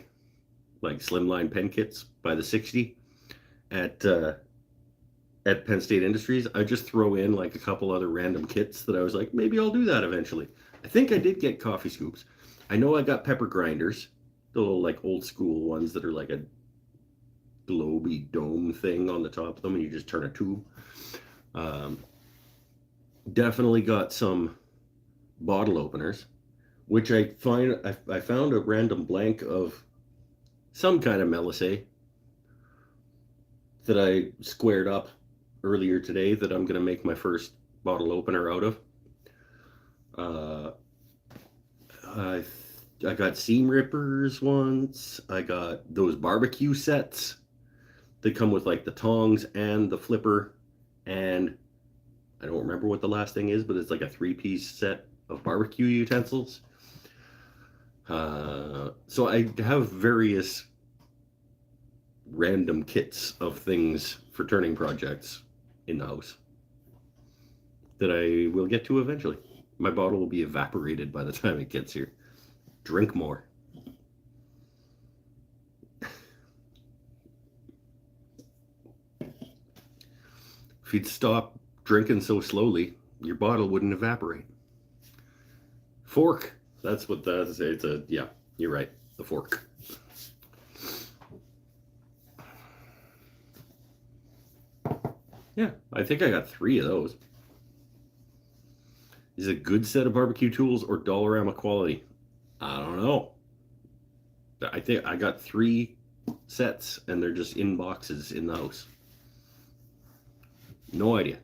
slimline pen kits by the 60 at Penn State Industries, I just throw in a couple other random kits that I was like, maybe I'll do that eventually. I think I did get coffee scoops. I know I got pepper grinders, the little old school ones that are like a globy dome thing on the top of them and you just turn a tube. Definitely got some bottle openers, which I found a random blank of some kind of Melissae that I squared up earlier today that I'm going to make my first bottle opener out of. I got seam rippers once. I got those barbecue sets that come with the tongs and the flipper, and I don't remember what the last thing is, but it's a 3-piece set of barbecue utensils. So I have various random kits of things for turning projects in the house that I will get to eventually. My bottle will be evaporated by the time it gets here. Drink more. If you'd stop drinking so slowly, your bottle wouldn't evaporate. Fork. That's what that is. It's a, yeah, you're right. The fork. Yeah, I think I got 3 of those. Is it a good set of barbecue tools or Dollarama quality? I don't know. I think I got 3 sets and they're just in boxes in the house. No idea.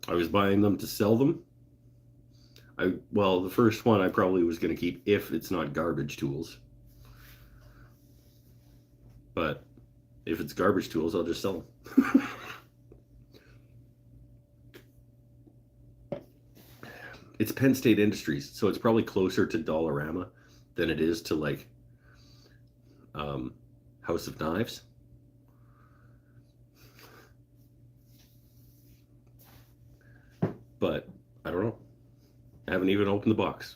I was buying them to sell them. Well, the first one I probably was going to keep if it's not garbage tools. But if it's garbage tools, I'll just sell them. It's Penn State Industries, so it's probably closer to Dollarama than it is to like House of Knives. But I don't know. I haven't even opened the box.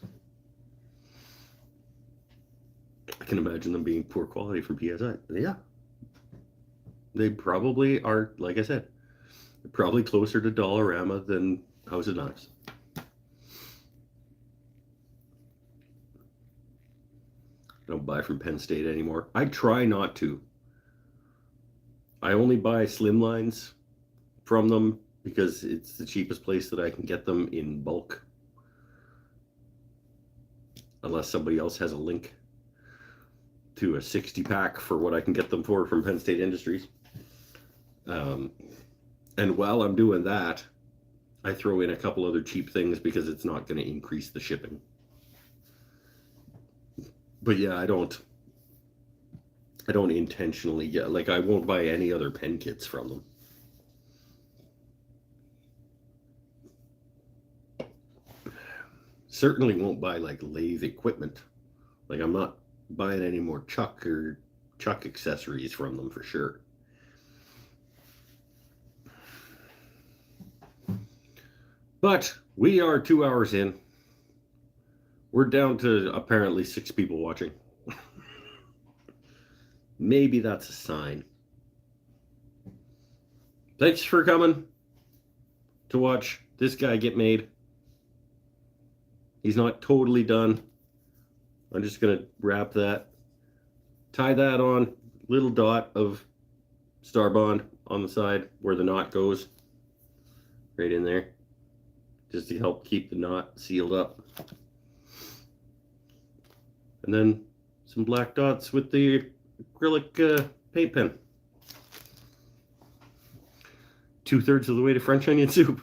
I can imagine them being poor quality from PSI. Yeah. They probably are, like I said, probably closer to Dollarama than House of Knives. I don't buy from Penn State anymore. I try not to. I only buy slimlines from them because it's the cheapest place that I can get them in bulk. Unless somebody else has a link to a 60-pack for what I can get them for from Penn State Industries. And while I'm doing that, I throw in a couple other cheap things because it's not going to increase the shipping. But yeah, I don't intentionally get, like, I won't buy any other pen kits from them. Certainly won't buy like lathe equipment. Like, I'm not buying any more chuck accessories from them for sure. But we are 2 hours in. We're down to apparently 6 people watching. Maybe that's a sign. Thanks for coming to watch this guy get made. He's not totally done. I'm just going to wrap that. Tie that on. Little dot of Starbond on the side where the knot goes. Right in there. Just to help keep the knot sealed up. And then some black dots with the acrylic paint pen. 2/3 of the way to French onion soup.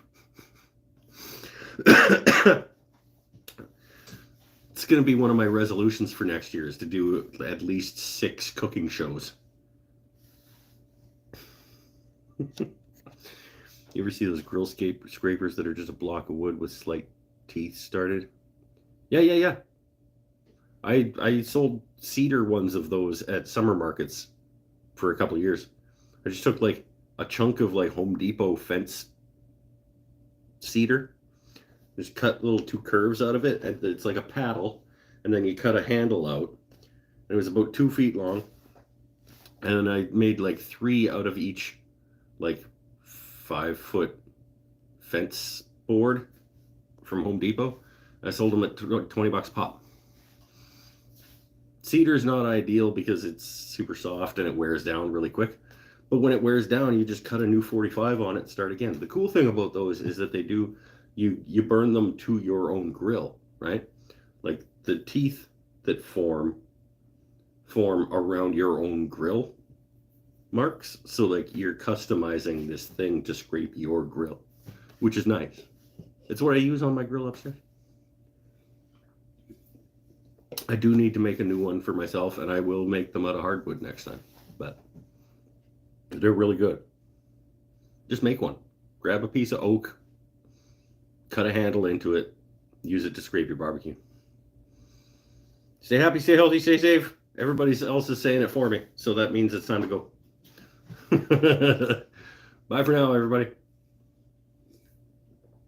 It's going to be one of my resolutions for next year is to do at least 6 cooking shows. You ever see those grill scrapers that are just a block of wood with slight teeth started? Yeah. I sold cedar ones of those at summer markets for a couple of years. I just took like a chunk of like Home Depot fence cedar, just cut little 2 curves out of it, and it's like a paddle, and then you cut a handle out. It was about 2 feet long, and I made like 3 out of each like 5-foot fence board from Home Depot. I sold them at $20 pop. Cedar is not ideal because it's super soft and it wears down really quick. But when it wears down, you just cut a new 45 on it and start again. The cool thing about those is that they do, you burn them to your own grill, right? Like the teeth that form around your own grill marks. So like you're customizing this thing to scrape your grill, which is nice. It's what I use on my grill upstairs. I do need to make a new one for myself, and I will make them out of hardwood next time. But they're really good. Just make one. Grab a piece of oak, cut a handle into it, Use it to scrape your barbecue. Stay happy, stay healthy, stay safe. Everybody else is saying it for me, so that means it's time to go. Bye for now, everybody.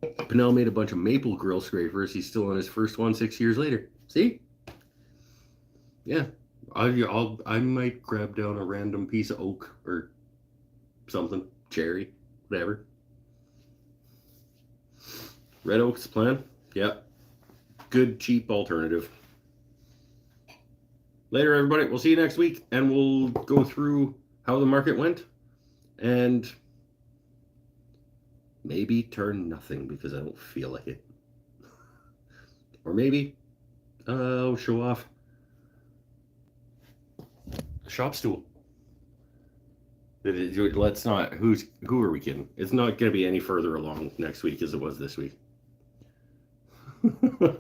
Pinnell made a bunch of maple grill scrapers. He's still on his first one 6 years later. See? Yeah. I might grab down a random piece of oak or something. Cherry. Whatever. Red oak's plan? Yeah. Good, cheap alternative. Later, everybody. We'll see you next week, and we'll go through how the market went and maybe turn nothing because I don't feel like it. Or maybe I'll show off the shop stool. Let's not. Who are we kidding? It's not going to be any further along next week as it was this week.